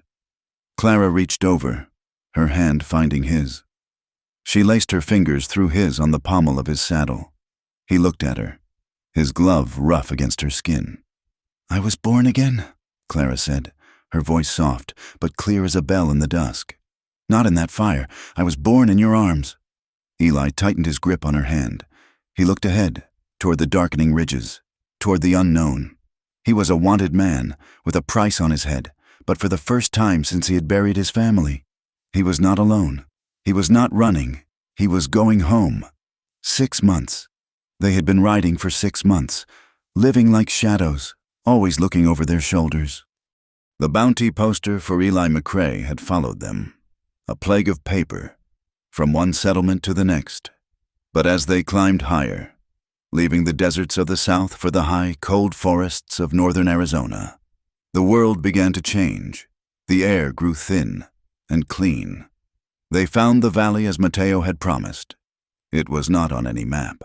Clara reached over, her hand finding his. She laced her fingers through his on the pommel of his saddle. He looked at her, his glove rough against her skin. "I was born again," Clara said, her voice soft, but clear as a bell in the dusk. "Not in that fire. I was born in your arms." Eli tightened his grip on her hand. He looked ahead, toward the darkening ridges, toward the unknown. He was a wanted man, with a price on his head, but for the first time since he had buried his family. He was not alone. He was not running. He was going home. 6 months. They had been riding for 6 months, living like shadows, always looking over their shoulders. The bounty poster for Eli McCrae had followed them, a plague of paper, from one settlement to the next. But as they climbed higher, leaving the deserts of the south for the high, cold forests of northern Arizona, the world began to change. The air grew thin and clean. They found the valley as Mateo had promised. It was not on any map.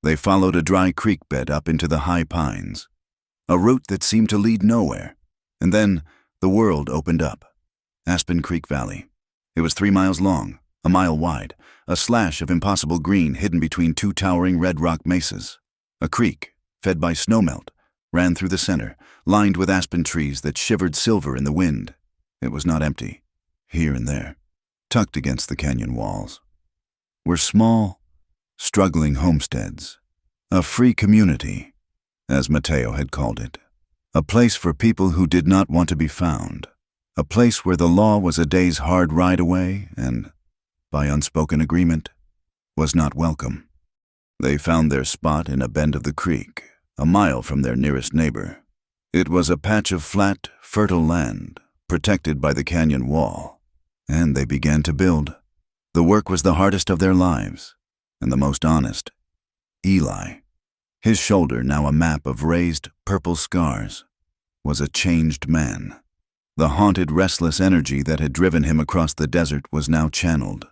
They followed a dry creek bed up into the high pines, a route that seemed to lead nowhere. And then the world opened up. Aspen Creek Valley. It was 3 miles long, a mile wide, a slash of impossible green hidden between 2 towering red rock mesas. A creek, fed by snowmelt, ran through the center, lined with aspen trees that shivered silver in the wind. It was not empty. Here and there, tucked against the canyon walls, were small, struggling homesteads, a free community, as Mateo had called it. A place for people who did not want to be found. A place where the law was a day's hard ride away and, by unspoken agreement, was not welcome. They found their spot in a bend of the creek, a mile from their nearest neighbor. It was a patch of flat, fertile land, protected by the canyon wall, and they began to build. The work was the hardest of their lives, and the most honest. Eli, his shoulder now a map of raised, purple scars, was a changed man. The haunted, restless energy that had driven him across the desert was now channeled.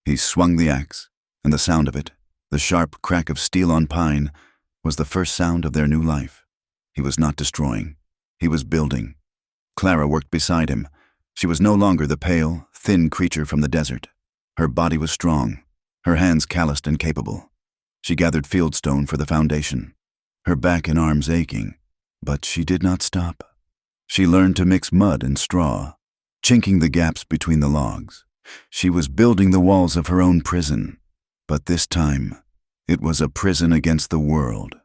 He swung the axe, and the sound of it, the sharp crack of steel on pine, was the first sound of their new life. He was not destroying. He was building. Clara worked beside him. She was no longer the pale, thin creature from the desert. Her body was strong, her hands calloused and capable. She gathered fieldstone for the foundation, her back and arms aching, but she did not stop. She learned to mix mud and straw, chinking the gaps between the logs. She was building the walls of her own prison, but this time it was a prison against the world,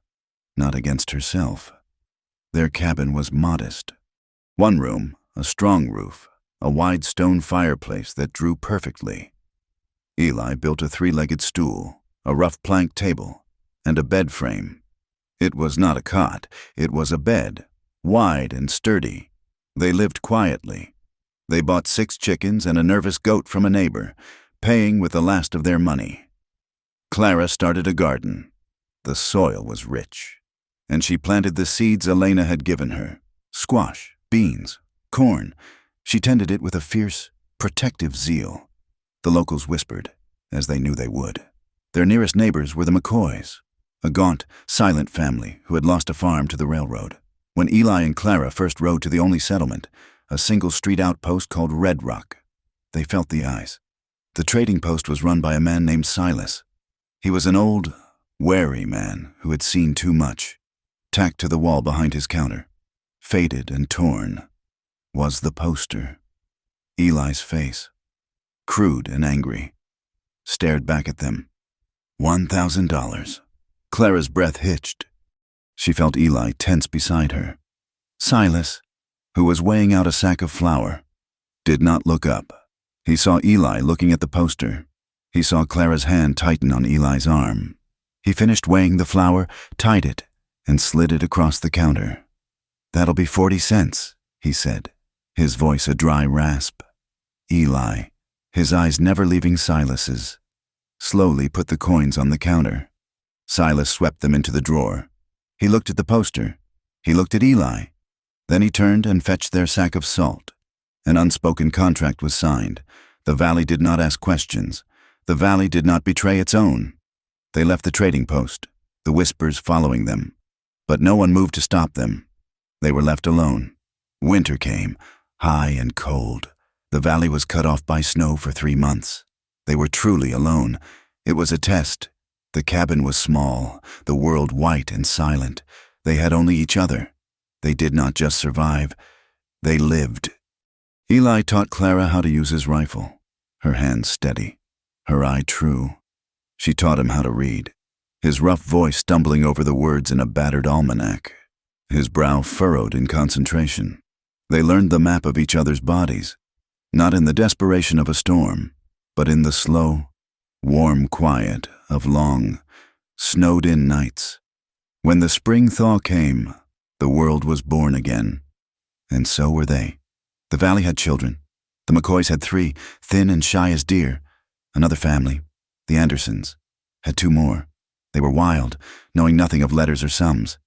not against herself. Their cabin was modest. One room, a strong roof, a wide stone fireplace that drew perfectly. Eli built a 3-legged stool, a rough plank table, and a bed frame. It was not a cot, it was a bed, wide and sturdy. They lived quietly. They bought 6 chickens and a nervous goat from a neighbor, paying with the last of their money. Clara started a garden. The soil was rich, and she planted the seeds Elena had given her: squash, beans, corn. She tended it with a fierce, protective zeal. The locals whispered, as they knew they would. Their nearest neighbors were the McCoys, a gaunt, silent family who had lost a farm to the railroad. When Eli and Clara first rode to the only settlement, a single-street outpost called Red Rock, they felt the eyes. The trading post was run by a man named Silas. He was an old, wary man who had seen too much. Tacked to the wall behind his counter, faded and torn, was the poster. Eli's face, crude and angry, stared back at them. $1,000. Clara's breath hitched. She felt Eli tense beside her. Silas, who was weighing out a sack of flour, did not look up. He saw Eli looking at the poster. He saw Clara's hand tighten on Eli's arm. He finished weighing the flour, tied it, and slid it across the counter. "That'll be 40 cents, he said, his voice a dry rasp. Eli, his eyes never leaving Silas's, slowly put the coins on the counter. Silas swept them into the drawer. He looked at the poster. He looked at Eli. Then he turned and fetched their sack of salt. An unspoken contract was signed. The valley did not ask questions. The valley did not betray its own. They left the trading post, the whispers following them. But no one moved to stop them. They were left alone. Winter came, high and cold. The valley was cut off by snow for 3 months. They were truly alone. It was a test. The cabin was small, the world white and silent. They had only each other. They did not just survive, they lived. Eli taught Clara how to use his rifle, her hand steady, her eye true. She taught him how to read, his rough voice stumbling over the words in a battered almanac, his brow furrowed in concentration. They learned the map of each other's bodies, not in the desperation of a storm, but in the slow, warm quiet of long, snowed-in nights. When the spring thaw came, the world was born again, and so were they. The valley had children. The McCoys had 3, thin and shy as deer. Another family, the Andersons, had 2 more. They were wild, knowing nothing of letters or sums.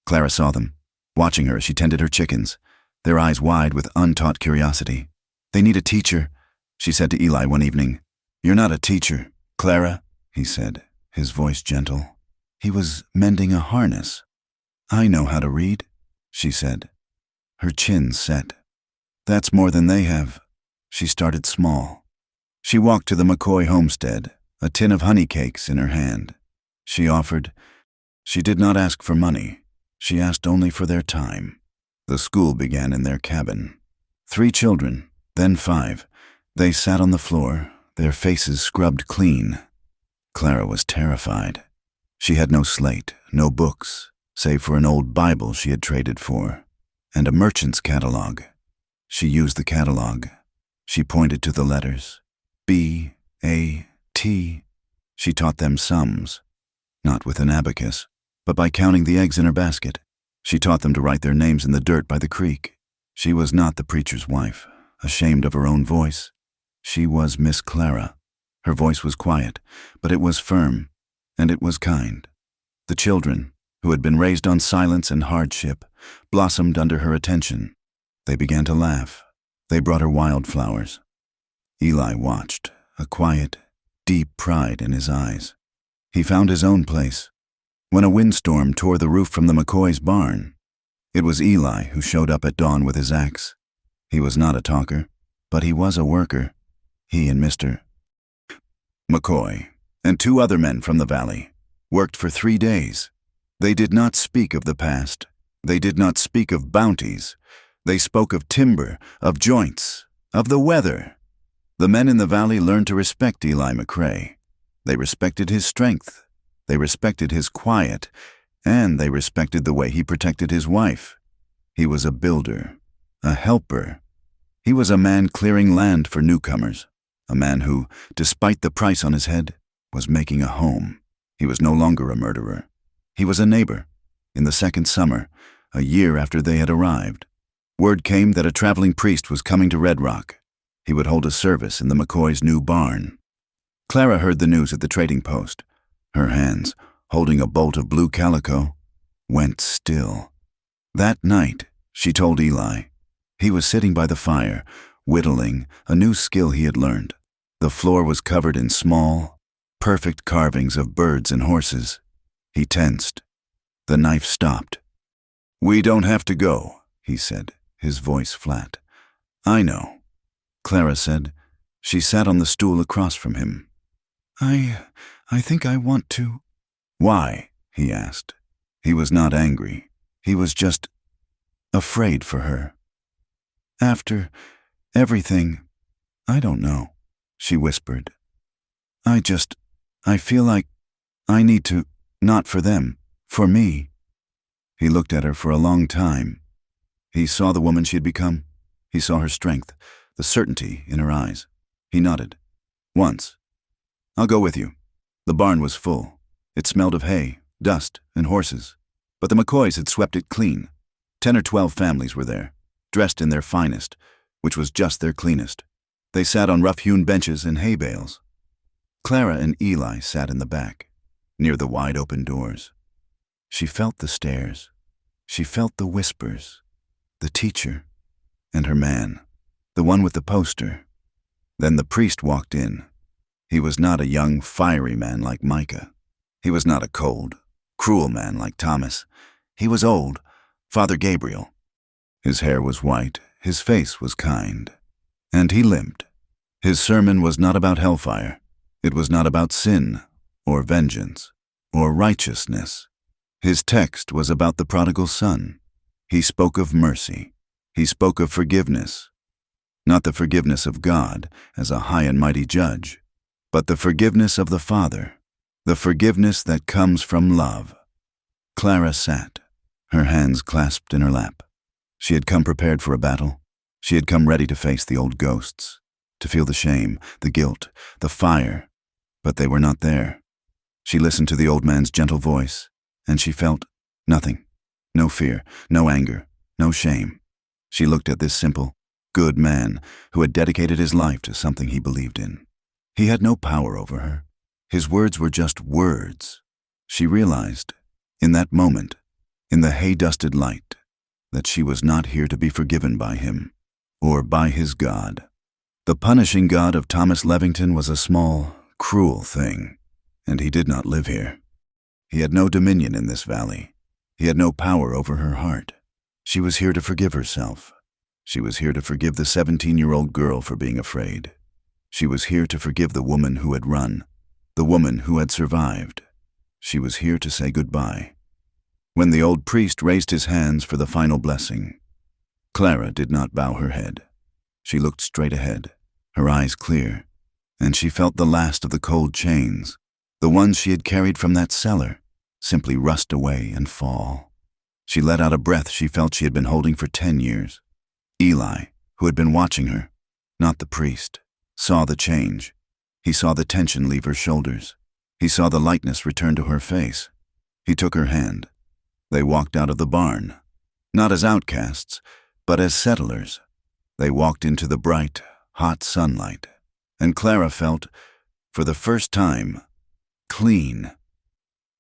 Clara saw them, watching her as she tended her chickens, their eyes wide with untaught curiosity. "They need a teacher," she said to Eli one evening. "You're not a teacher, Clara," he said, his voice gentle. He was mending a harness. "I know how to read," she said, her chin set. "That's more than they have." She started small. She walked to the McCoy homestead, a tin of honey cakes in her hand. She offered. She did not ask for money. She asked only for their time. The school began in their cabin. 3 children, then 5. They sat on the floor, their faces scrubbed clean. Clara was terrified. She had no slate, no books, save for an old Bible she had traded for, and a merchant's catalog. She used the catalog. She pointed to the letters. B, A, T. She taught them sums, not with an abacus, but by counting the eggs in her basket. She taught them to write their names in the dirt by the creek. She was not the preacher's wife, ashamed of her own voice. She was Miss Clara. Her voice was quiet, but it was firm, and it was kind. The children, who had been raised on silence and hardship, blossomed under her attention. They began to laugh. They brought her wildflowers. Eli watched, a quiet, deep pride in his eyes. He found his own place. When a windstorm tore the roof from the McCoy's barn, it was Eli who showed up at dawn with his axe. He was not a talker, but he was a worker. He and Mr. McCoy, and 2 other men from the valley, worked for 3 days. They did not speak of the past. They did not speak of bounties. They spoke of timber, of joints, of the weather. The men in the valley learned to respect Eli McCray. They respected his strength. They respected his quiet, and they respected the way he protected his wife. He was a builder, a helper. He was a man clearing land for newcomers, a man who, despite the price on his head, was making a home. He was no longer a murderer. He was a neighbor. In the second summer, a year after they had arrived, word came that a traveling priest was coming to Red Rock. He would hold a service in the McCoy's new barn. Clara heard the news at the trading post. Her hands, holding a bolt of blue calico, went still. That night, she told Eli. He was sitting by the fire, whittling, a new skill he had learned. The floor was covered in small, perfect carvings of birds and horses. He tensed. The knife stopped. "We don't have to go," he said, his voice flat. "I know," Clara said. She sat on the stool across from him. I think I want to." "Why?" he asked. He was not angry. He was just afraid for her. "After everything, I don't know," she whispered. I feel like I need to, not for them, for me." He looked at her for a long time. He saw the woman she had become. He saw her strength, the certainty in her eyes. He nodded. "Once. I'll go with you." The barn was full. It smelled of hay, dust, and horses. But the McCoys had swept it clean. 10 or 12 families were there, dressed in their finest, which was just their cleanest. They sat on rough-hewn benches and hay bales. Clara and Eli sat in the back, near the wide-open doors. She felt the stares. She felt the whispers. The teacher and her man, the one with the poster. Then the priest walked in. He was not a young, fiery man like Micah. He was not a cold, cruel man like Thomas. He was old, Father Gabriel. His hair was white, his face was kind, and he limped. His sermon was not about hellfire. It was not about sin, or vengeance, or righteousness. His text was about the prodigal son. He spoke of mercy. He spoke of forgiveness. Not the forgiveness of God as a high and mighty judge, but the forgiveness of the Father, the forgiveness that comes from love. Clara sat, her hands clasped in her lap. She had come prepared for a battle. She had come ready to face the old ghosts, to feel the shame, the guilt, the fire, but they were not there. She listened to the old man's gentle voice, and she felt nothing, no fear, no anger, no shame. She looked at this simple, good man who had dedicated his life to something he believed in. He had no power over her. His words were just words. She realized, in that moment, in the hay-dusted light, that she was not here to be forgiven by him, or by his God. The punishing God of Thomas Levington was a small, cruel thing, and he did not live here. He had no dominion in this valley. He had no power over her heart. She was here to forgive herself. She was here to forgive the 17-year-old girl for being afraid. She was here to forgive the woman who had run, the woman who had survived. She was here to say goodbye. When the old priest raised his hands for the final blessing, Clara did not bow her head. She looked straight ahead, her eyes clear, and she felt the last of the cold chains, the ones she had carried from that cellar, simply rust away and fall. She let out a breath she felt she had been holding for 10 years. Eli, who had been watching her, not the priest, saw the change. He saw the tension leave her shoulders. He saw the lightness return to her face. He took her hand. They walked out of the barn, not as outcasts, but as settlers. They walked into the bright, hot sunlight, and Clara felt, for the first time, clean.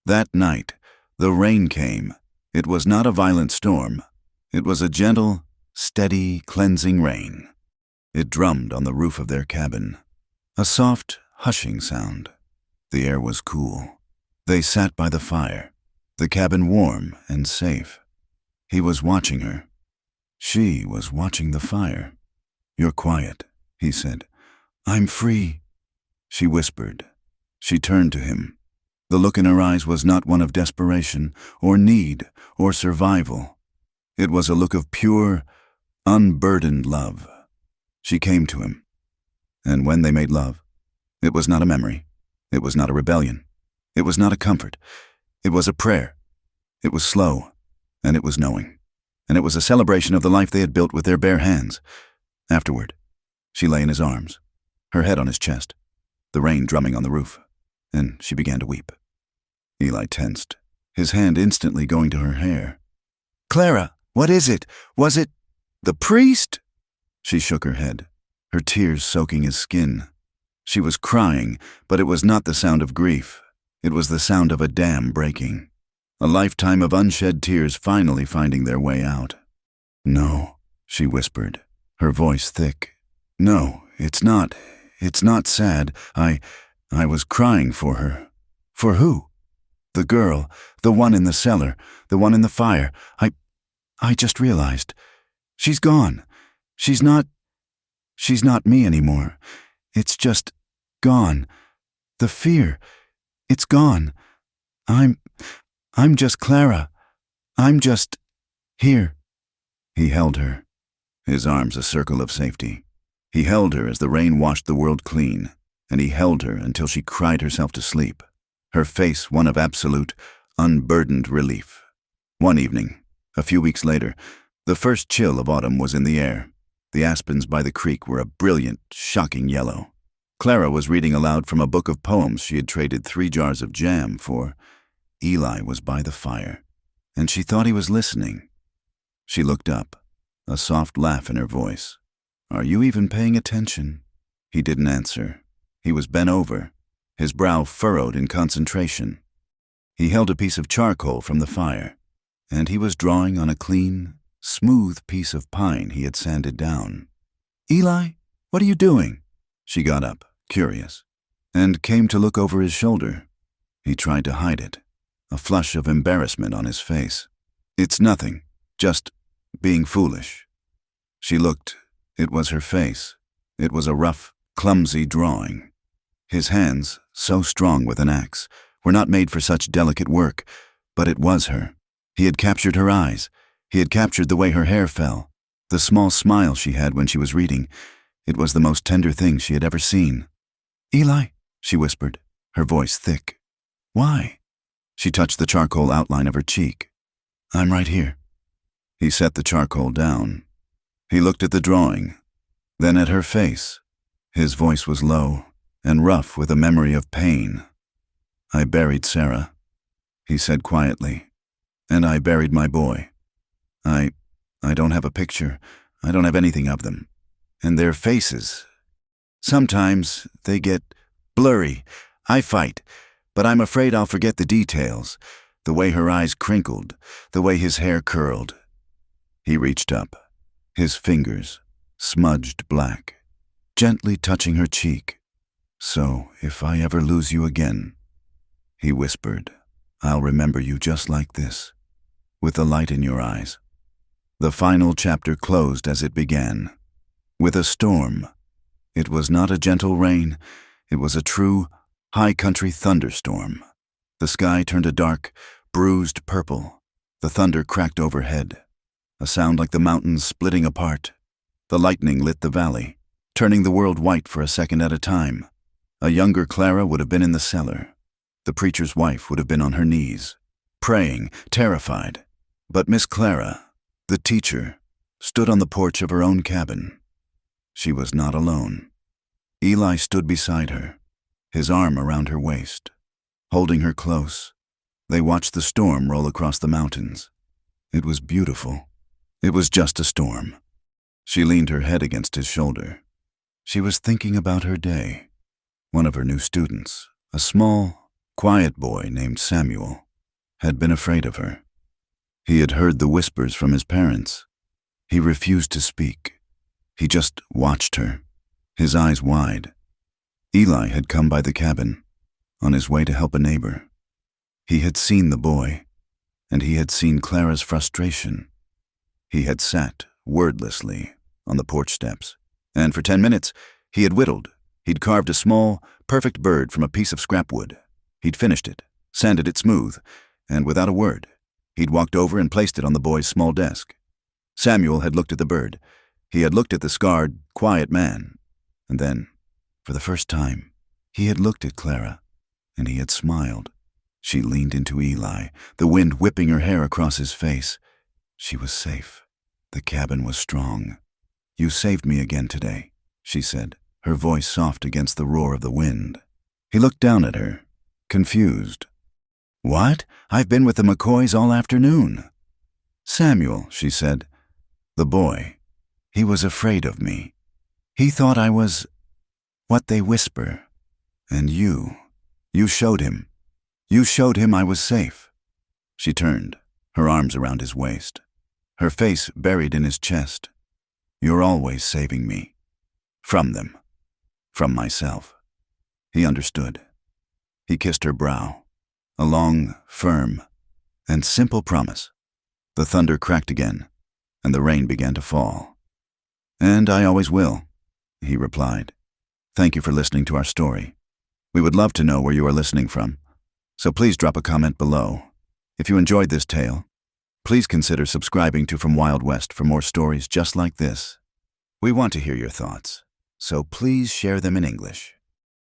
That night, the rain came. It was not a violent storm. It was a gentle, steady, cleansing rain. It drummed on the roof of their cabin, a soft, hushing sound. The air was cool. They sat by the fire, the cabin warm and safe. He was watching her. She was watching the fire. "You're quiet," he said. "I'm free," she whispered. She turned to him. The look in her eyes was not one of desperation, or need, or survival. It was a look of pure, unburdened love. She came to him. And when they made love, it was not a memory. It was not a rebellion. It was not a comfort. It was a prayer. It was slow, and it was knowing. And it was a celebration of the life they had built with their bare hands. Afterward, she lay in his arms, her head on his chest, the rain drumming on the roof. and she began to weep. Eli tensed, his hand instantly going to her hair. "Clara, what is it? Was it the priest?" She shook her head, her tears soaking his skin. She was crying, but it was not the sound of grief. It was the sound of a dam breaking. A lifetime of unshed tears finally finding their way out. "No," she whispered, her voice thick. "No, it's not. It's not sad. I was crying for her." "For who?" "The girl, the one in the cellar, the one in the fire. I just realized. She's gone. She's not me anymore. It's just gone. The fear, it's gone. I'm just Clara. I'm just here." He held her, his arms a circle of safety. He held her as the rain washed the world clean, and he held her until she cried herself to sleep, her face one of absolute, unburdened relief. One evening, a few weeks later, the first chill of autumn was in the air. The aspens by the creek were a brilliant, shocking yellow. Clara was reading aloud from a book of poems she had traded 3 jars of jam for. Eli was by the fire, and she thought he was listening. She looked up, a soft laugh in her voice. "Are you even paying attention?" He didn't answer. He was bent over, his brow furrowed in concentration. He held a piece of charcoal from the fire, and he was drawing on a clean, smooth piece of pine he had sanded down. "Eli, what are you doing?" She got up, curious, and came to look over his shoulder. He tried to hide it, a flush of embarrassment on his face. "It's nothing, just being foolish." She looked. It was her face. It was a rough, clumsy drawing. His hands, so strong with an axe, were not made for such delicate work, but it was her. He had captured her eyes. He had captured the way her hair fell, the small smile she had when she was reading. It was the most tender thing she had ever seen. "Eli," she whispered, her voice thick. "Why?" She touched the charcoal outline of her cheek. "I'm right here." He set the charcoal down. He looked at the drawing, then at her face. His voice was low and rough with a memory of pain. "I buried Sarah," he said quietly, "and I buried my boy. I don't have a picture. I don't have anything of them. And their faces. Sometimes they get blurry. I fight, but I'm afraid I'll forget the details, the way her eyes crinkled, the way his hair curled." He reached up, his fingers smudged black, gently touching her cheek. "So if I ever lose you again," he whispered, "I'll remember you just like this, with the light in your eyes." The final chapter closed as it began, with a storm. It was not a gentle rain. It was a true, high-country thunderstorm. The sky turned a dark, bruised purple. The thunder cracked overhead, a sound like the mountains splitting apart. The lightning lit the valley, turning the world white for a second at a time. A younger Clara would have been in the cellar. The preacher's wife would have been on her knees, praying, terrified. But Miss Clara, the teacher, stood on the porch of her own cabin. She was not alone. Eli stood beside her, his arm around her waist, holding her close. They watched the storm roll across the mountains. It was beautiful. It was just a storm. She leaned her head against his shoulder. She was thinking about her day. One of her new students, a small, quiet boy named Samuel, had been afraid of her. He had heard the whispers from his parents. He refused to speak. He just watched her, his eyes wide. Eli had come by the cabin, on his way to help a neighbor. He had seen the boy, and he had seen Clara's frustration. He had sat, wordlessly, on the porch steps, and for 10 minutes, he had whittled. He'd carved a small, perfect bird from a piece of scrap wood. He'd finished it, sanded it smooth, and without a word, he'd walked over and placed it on the boy's small desk. Samuel had looked at the bird. He had looked at the scarred, quiet man. And then, for the first time, he had looked at Clara, and he had smiled. She leaned into Eli, the wind whipping her hair across his face. She was safe. The cabin was strong. "You saved me again today," she said, her voice soft against the roar of the wind. He looked down at her, confused. "What? I've been with the McCoys all afternoon." "Samuel," she said. "The boy. He was afraid of me. He thought I was what they whisper. And you showed him. You showed him I was safe." She turned, her arms around his waist, her face buried in his chest. "You're always saving me. From them. From myself." He understood. He kissed her brow, a long, firm, and simple promise. The thunder cracked again, and the rain began to fall. "And I always will," he replied. "Thank you for listening to our story. We would love to know where you are listening from, so please drop a comment below. If you enjoyed this tale, please consider subscribing to From Wild West for more stories just like this. We want to hear your thoughts, so please share them in English.